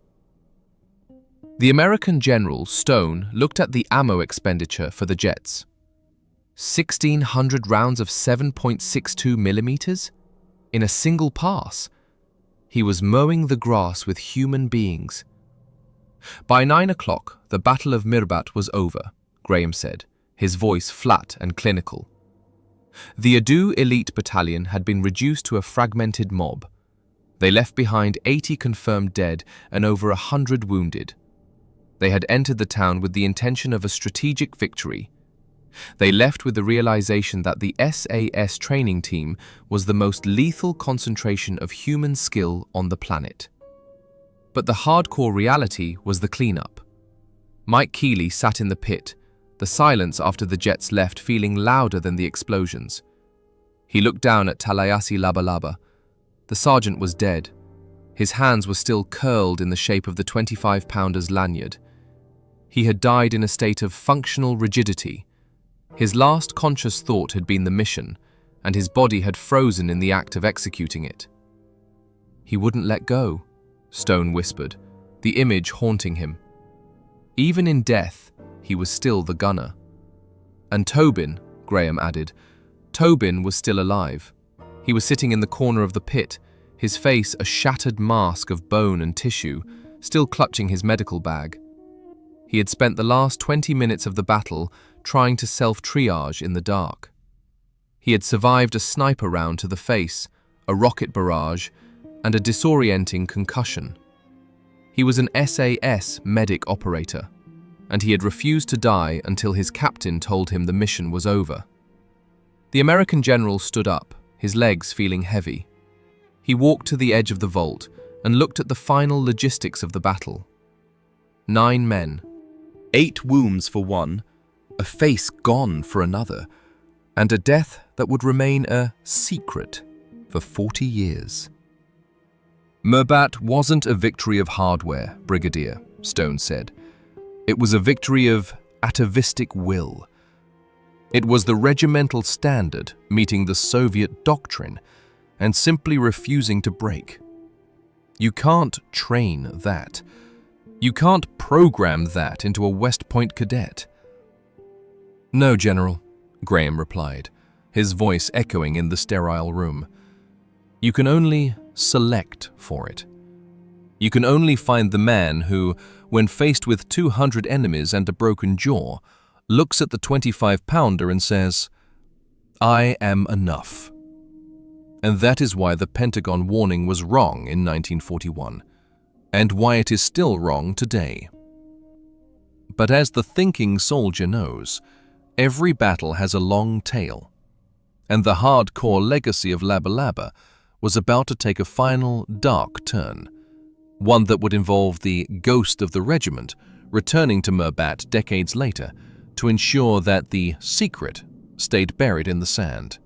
The American General Stone looked at the ammo expenditure for the jets. 1,600 rounds of 7.62mm in a single pass. He was mowing the grass with human beings. By 9 o'clock, the Battle of Mirbat was over, Graham said, his voice flat and clinical. The Adu elite battalion had been reduced to a fragmented mob. They left behind 80 confirmed dead and over 100 wounded. They had entered the town with the intention of a strategic victory. They left with the realization that the SAS training team was the most lethal concentration of human skill on the planet. But the hardcore reality was the cleanup. Mike Keeley sat in the pit, the silence after the jets left feeling louder than the explosions. He looked down at Talaiasi Labalaba. The sergeant was dead. His hands were still curled in the shape of the 25-pounder's lanyard. He had died in a state of functional rigidity. His last conscious thought had been the mission, and his body had frozen in the act of executing it. He wouldn't let go, Stone whispered, the image haunting him. Even in death, he was still the gunner. And Tobin, Graham added, Tobin was still alive. He was sitting in the corner of the pit, his face a shattered mask of bone and tissue, still clutching his medical bag. He had spent the last 20 minutes of the battle trying to self-triage in the dark. He had survived a sniper round to the face, a rocket barrage, and a disorienting concussion. He was an SAS medic operator, and he had refused to die until his captain told him the mission was over. The American general stood up, his legs feeling heavy. He walked to the edge of the vault and looked at the final logistics of the battle. 9 men, 8 wounds for one, a face gone for another, and a death that would remain a secret for 40 years. Mirbat wasn't a victory of hardware, Brigadier, Stone said. It was a victory of atavistic will. It was the regimental standard meeting the Soviet doctrine and simply refusing to break. You can't train that. You can't program that into a West Point cadet. No, General, Graham replied, his voice echoing in the sterile room. You can only select for it. You can only find the man who, when faced with 200 enemies and a broken jaw, looks at the 25-pounder and says, I am enough. And that is why the Pentagon warning was wrong in 1941, and why it is still wrong today. But as the thinking soldier knows, every battle has a long tail, and the hardcore legacy of Labalaba was about to take a final dark turn, one that would involve the ghost of the regiment returning to Mirbat decades later to ensure that the secret stayed buried in the sand.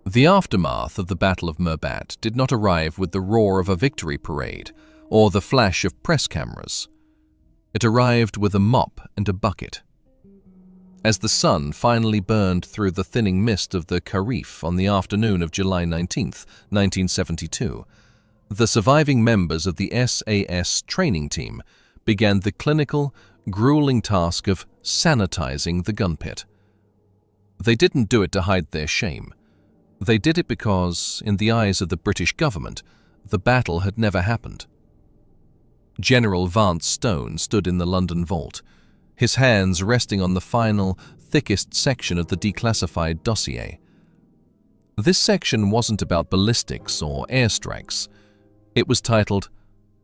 The aftermath of the Battle of Mirbat did not arrive with the roar of a victory parade or the flash of press cameras. It arrived with a mop and a bucket. As the sun finally burned through the thinning mist of the Khareef on the afternoon of July 19, 1972, the surviving members of the SAS training team began the clinical, grueling task of sanitizing the gun pit. They didn't do it to hide their shame. They did it because, in the eyes of the British government, the battle had never happened. General Vance Stone stood in the London vault, his hands resting on the final, thickest section of the declassified dossier. This section wasn't about ballistics or airstrikes. It was titled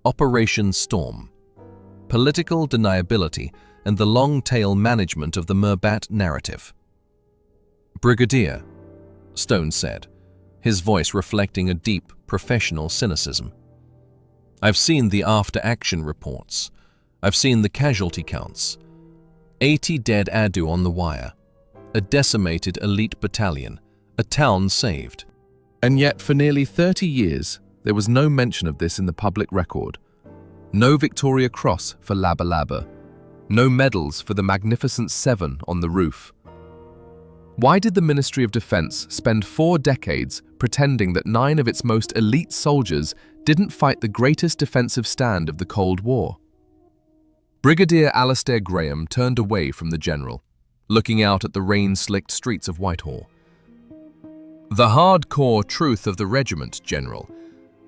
Operation Storm: Political Deniability and the Long-Tail Management of the Mirbat Narrative. "Brigadier," Stone said, his voice reflecting a deep, professional cynicism, "I've seen the after-action reports. I've seen the casualty counts. 80 dead Adu on the wire, a decimated elite battalion, a town saved." And yet, for nearly 30 years, there was no mention of this in the public record. No Victoria Cross for Labalaba. No medals for the Magnificent Seven on the roof. Why did the Ministry of Defense spend 4 decades pretending that 9 of its most elite soldiers didn't fight the greatest defensive stand of the Cold War? Brigadier Alastair Graham turned away from the general, looking out at the rain-slicked streets of Whitehall. "The hardcore truth of the regiment, General,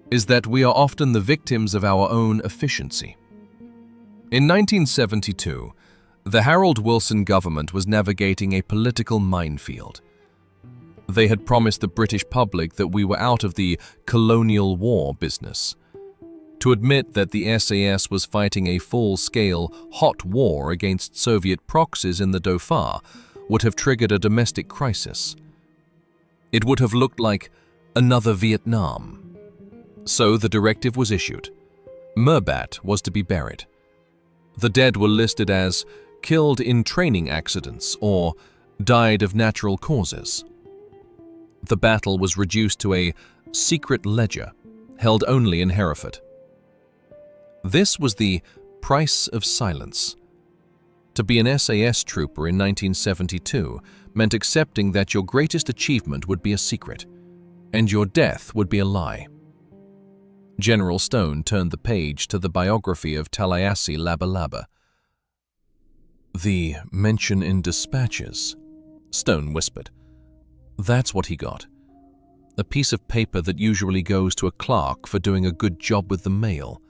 is that we are often the victims of our own efficiency. In 1972, the Harold Wilson government was navigating a political minefield. They had promised the British public that we were out of the colonial war business. To admit that the SAS was fighting a full-scale, hot war against Soviet proxies in the Dauphin would have triggered a domestic crisis. It would have looked like another Vietnam. So the directive was issued. Mirbat was to be buried. The dead were listed as killed in training accidents or died of natural causes. The battle was reduced to a secret ledger held only in Hereford. This was the price of silence. To be an SAS trooper in 1972 meant accepting that your greatest achievement would be a secret, and your death would be a lie. General Stone turned the page to the biography of Talaiasi Labalaba. "The mention in dispatches," Stone whispered. "That's what he got. A piece of paper that usually goes to a clerk for doing a good job with the mail.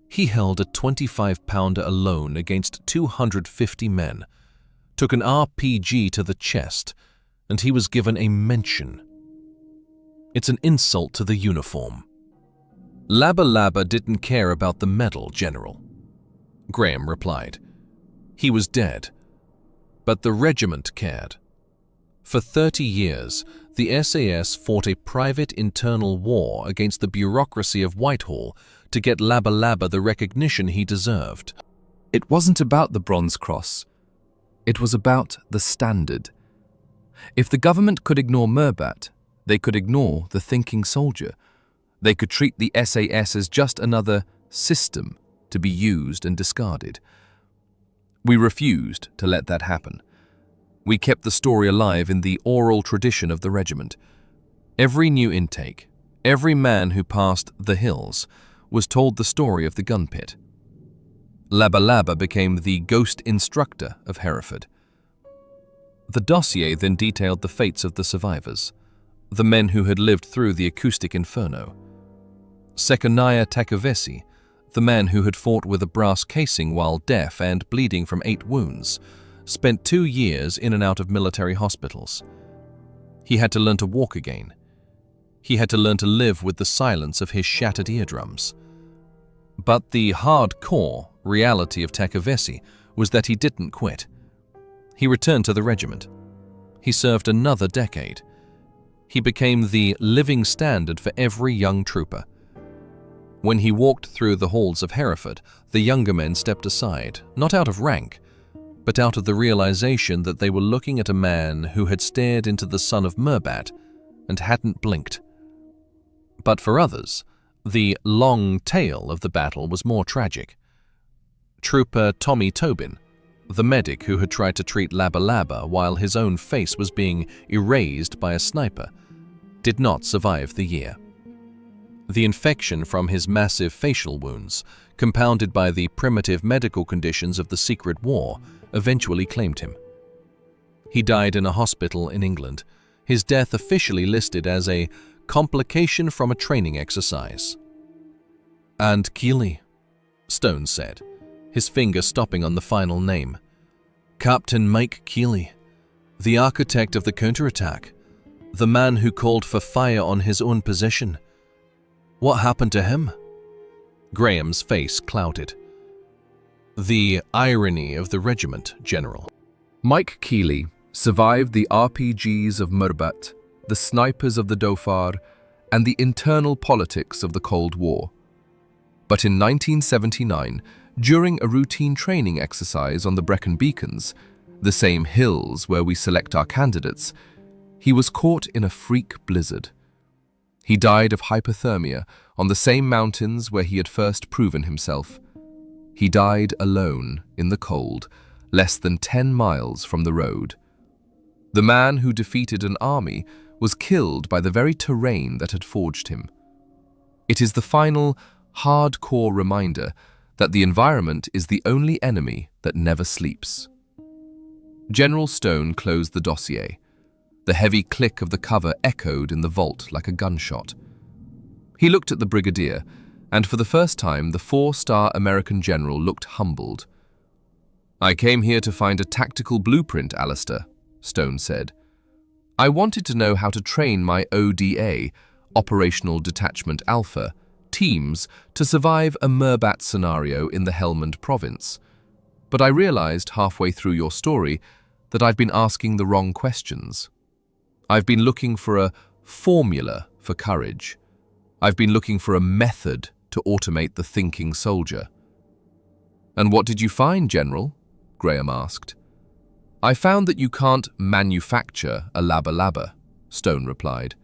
He held a 25-pounder alone against 250 men, took an RPG to the chest, and he was given a mention. It's an insult to the uniform." "Labalaba didn't care about the medal, General," Graham replied. "He was dead, but the regiment cared. For 30 years, the SAS fought a private internal war against the bureaucracy of Whitehall to get Labalaba the recognition he deserved." It wasn't about the Bronze Cross. It was about the standard. If the government could ignore Mirbat, they could ignore the thinking soldier. They could treat the SAS as just another system to be used and discarded. We refused to let that happen. We kept the story alive in the oral tradition of the regiment. Every new intake, every man who passed the hills, was told the story of the gun pit. Labalaba became the ghost instructor of Hereford. The dossier then detailed the fates of the survivors, the men who had lived through the acoustic inferno. Sergeant Talaiasi, the man who had fought with a brass casing while deaf and bleeding from 8 wounds, spent 2 years in and out of military hospitals. He had to learn to walk again. He had to learn to live with the silence of his shattered eardrums. But the hardcore reality of Talaiasi was that he didn't quit. He returned to the regiment. He served another decade. He became the living standard for every young trooper. When he walked through the halls of Hereford, the younger men stepped aside, not out of rank, but out of the realization that they were looking at a man who had stared into the sun of Mirbat and hadn't blinked. But for others, the long tale of the battle was more tragic. Trooper Tommy Tobin, the medic who had tried to treat Labalaba while his own face was being erased by a sniper, did not survive the year. The infection from his massive facial wounds, compounded by the primitive medical conditions of the Secret War, eventually claimed him. He died in a hospital in England, his death officially listed as a complication from a training exercise. "And Keeley," Stone said, his finger stopping on the final name. "Captain Mike Keeley, the architect of the counterattack, the man who called for fire on his own position. What happened to him?" Graham's face clouded. "The irony of the regiment, General." Mike Keeley survived the RPGs of Mirbat, the snipers of the Dhofar, and the internal politics of the Cold War. But in 1979, during a routine training exercise on the Brecon Beacons, the same hills where we select our candidates, he was caught in a freak blizzard. He died of hypothermia on the same mountains where he had first proven himself. He died alone in the cold, less than 10 miles from the road. The man who defeated an army was killed by the very terrain that had forged him. It is the final, hardcore reminder that the environment is the only enemy that never sleeps. General Stone closed the dossier. The heavy click of the cover echoed in the vault like a gunshot. He looked at the brigadier, and for the first time the 4-star American general looked humbled. "I came here to find a tactical blueprint, Alistair," Stone said. "I wanted to know how to train my ODA, Operational Detachment Alpha, teams to survive a Mirbat scenario in the Helmand province. But I realized halfway through your story that I've been asking the wrong questions. I've been looking for a formula for courage. I've been looking for a method to automate the thinking soldier." "And what did you find, General?" Graham asked. "I found that you can't manufacture a Labalaba," Stone replied.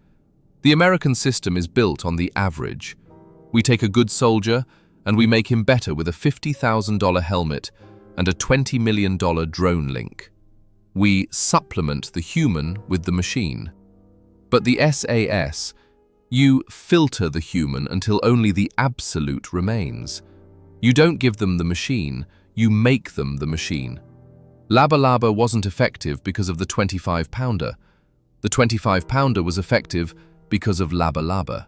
"The American system is built on the average. We take a good soldier and we make him better with a $50,000 helmet and a $20 million drone link. We supplement the human with the machine. But the SAS, you filter the human until only the absolute remains. You don't give them the machine, you make them the machine. Labalaba wasn't effective because of the 25-pounder. The 25-pounder was effective because of Labalaba."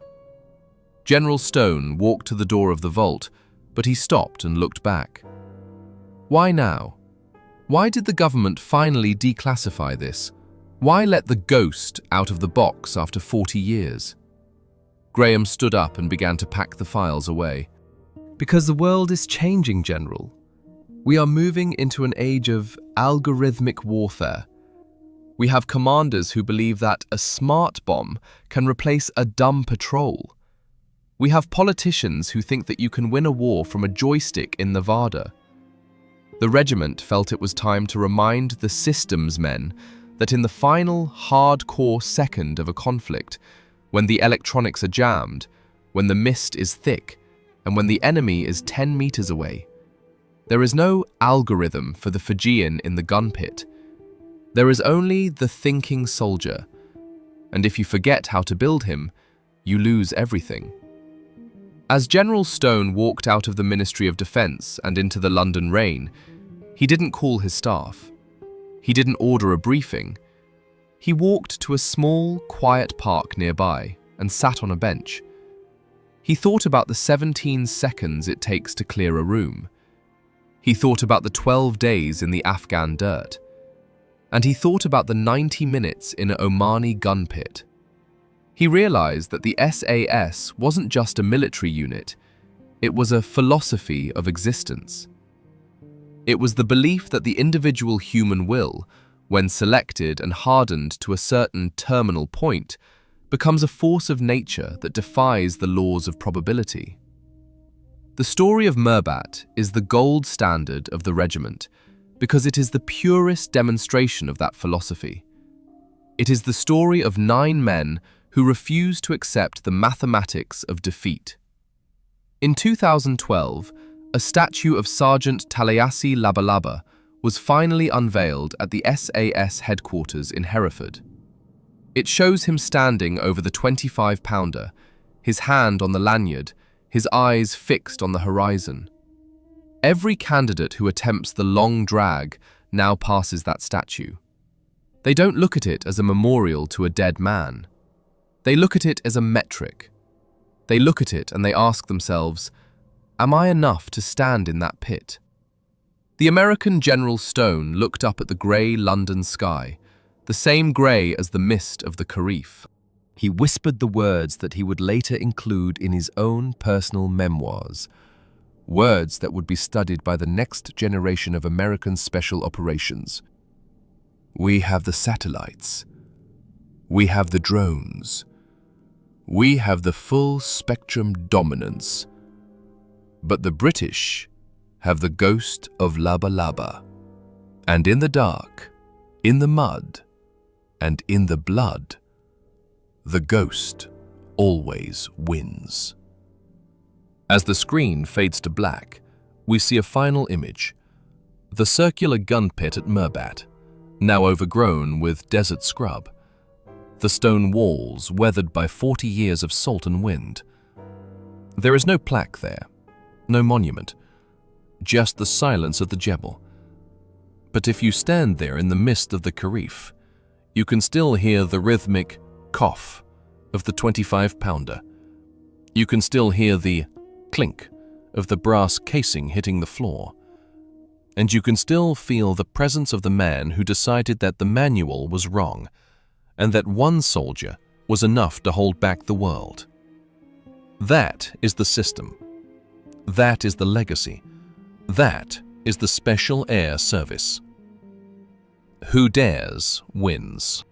General Stone walked to the door of the vault, but he stopped and looked back. Why now? Why did the government finally declassify this? Why let the ghost out of the box after 40 years? Graham stood up and began to pack the files away. "Because the world is changing, General. We are moving into an age of algorithmic warfare. We have commanders who believe that a smart bomb can replace a dumb patrol. We have politicians who think that you can win a war from a joystick in Nevada. The regiment felt it was time to remind the systems men that in the final hardcore second of a conflict, when the electronics are jammed, when the mist is thick, and when the enemy is 10 meters away, there is no algorithm for the Fijian in the gun pit. There is only the thinking soldier, and if you forget how to build him, you lose everything." As General Stone walked out of the Ministry of Defence and into the London rain, he didn't call his staff. He didn't order a briefing. He walked to a small, quiet park nearby and sat on a bench. He thought about the 17 seconds it takes to clear a room. He thought about the 12 days in the Afghan dirt. And he thought about the 90 minutes in an Omani gun pit. He realized that the SAS wasn't just a military unit, it was a philosophy of existence. It was the belief that the individual human will, when selected and hardened to a certain terminal point, becomes a force of nature that defies the laws of probability. The story of Mirbat is the gold standard of the regiment because it is the purest demonstration of that philosophy. It is the story of 9 men who refused to accept the mathematics of defeat. In 2012, a statue of Sergeant Talaiasi Labalaba was finally unveiled at the SAS headquarters in Hereford. It shows him standing over the 25-pounder, his hand on the lanyard, his eyes fixed on the horizon. Every candidate who attempts the long drag now passes that statue. They don't look at it as a memorial to a dead man. They look at it as a metric. They look at it and they ask themselves, am I enough to stand in that pit? The American General Stone looked up at the grey London sky, the same grey as the mist of the Khareef. He whispered the words that he would later include in his own personal memoirs, words that would be studied by the next generation of American special operations. We have the satellites. We have the drones. We have the full spectrum dominance. But the British have the ghost of Labalaba. And in the dark, in the mud, and in the blood, the ghost always wins. As the screen fades to black, we see a final image. The circular gun pit at Mirbat, now overgrown with desert scrub. The stone walls weathered by 40 years of salt and wind. There is no plaque there, no monument, just the silence of the Jebel. But if you stand there in the mist of the Khareef, you can still hear the rhythmic cough of the 25-pounder. You can still hear the clink of the brass casing hitting the floor. And you can still feel the presence of the man who decided that the manual was wrong and that one soldier was enough to hold back the world. That is the system. That is the legacy. That is the Special Air Service. Who dares wins.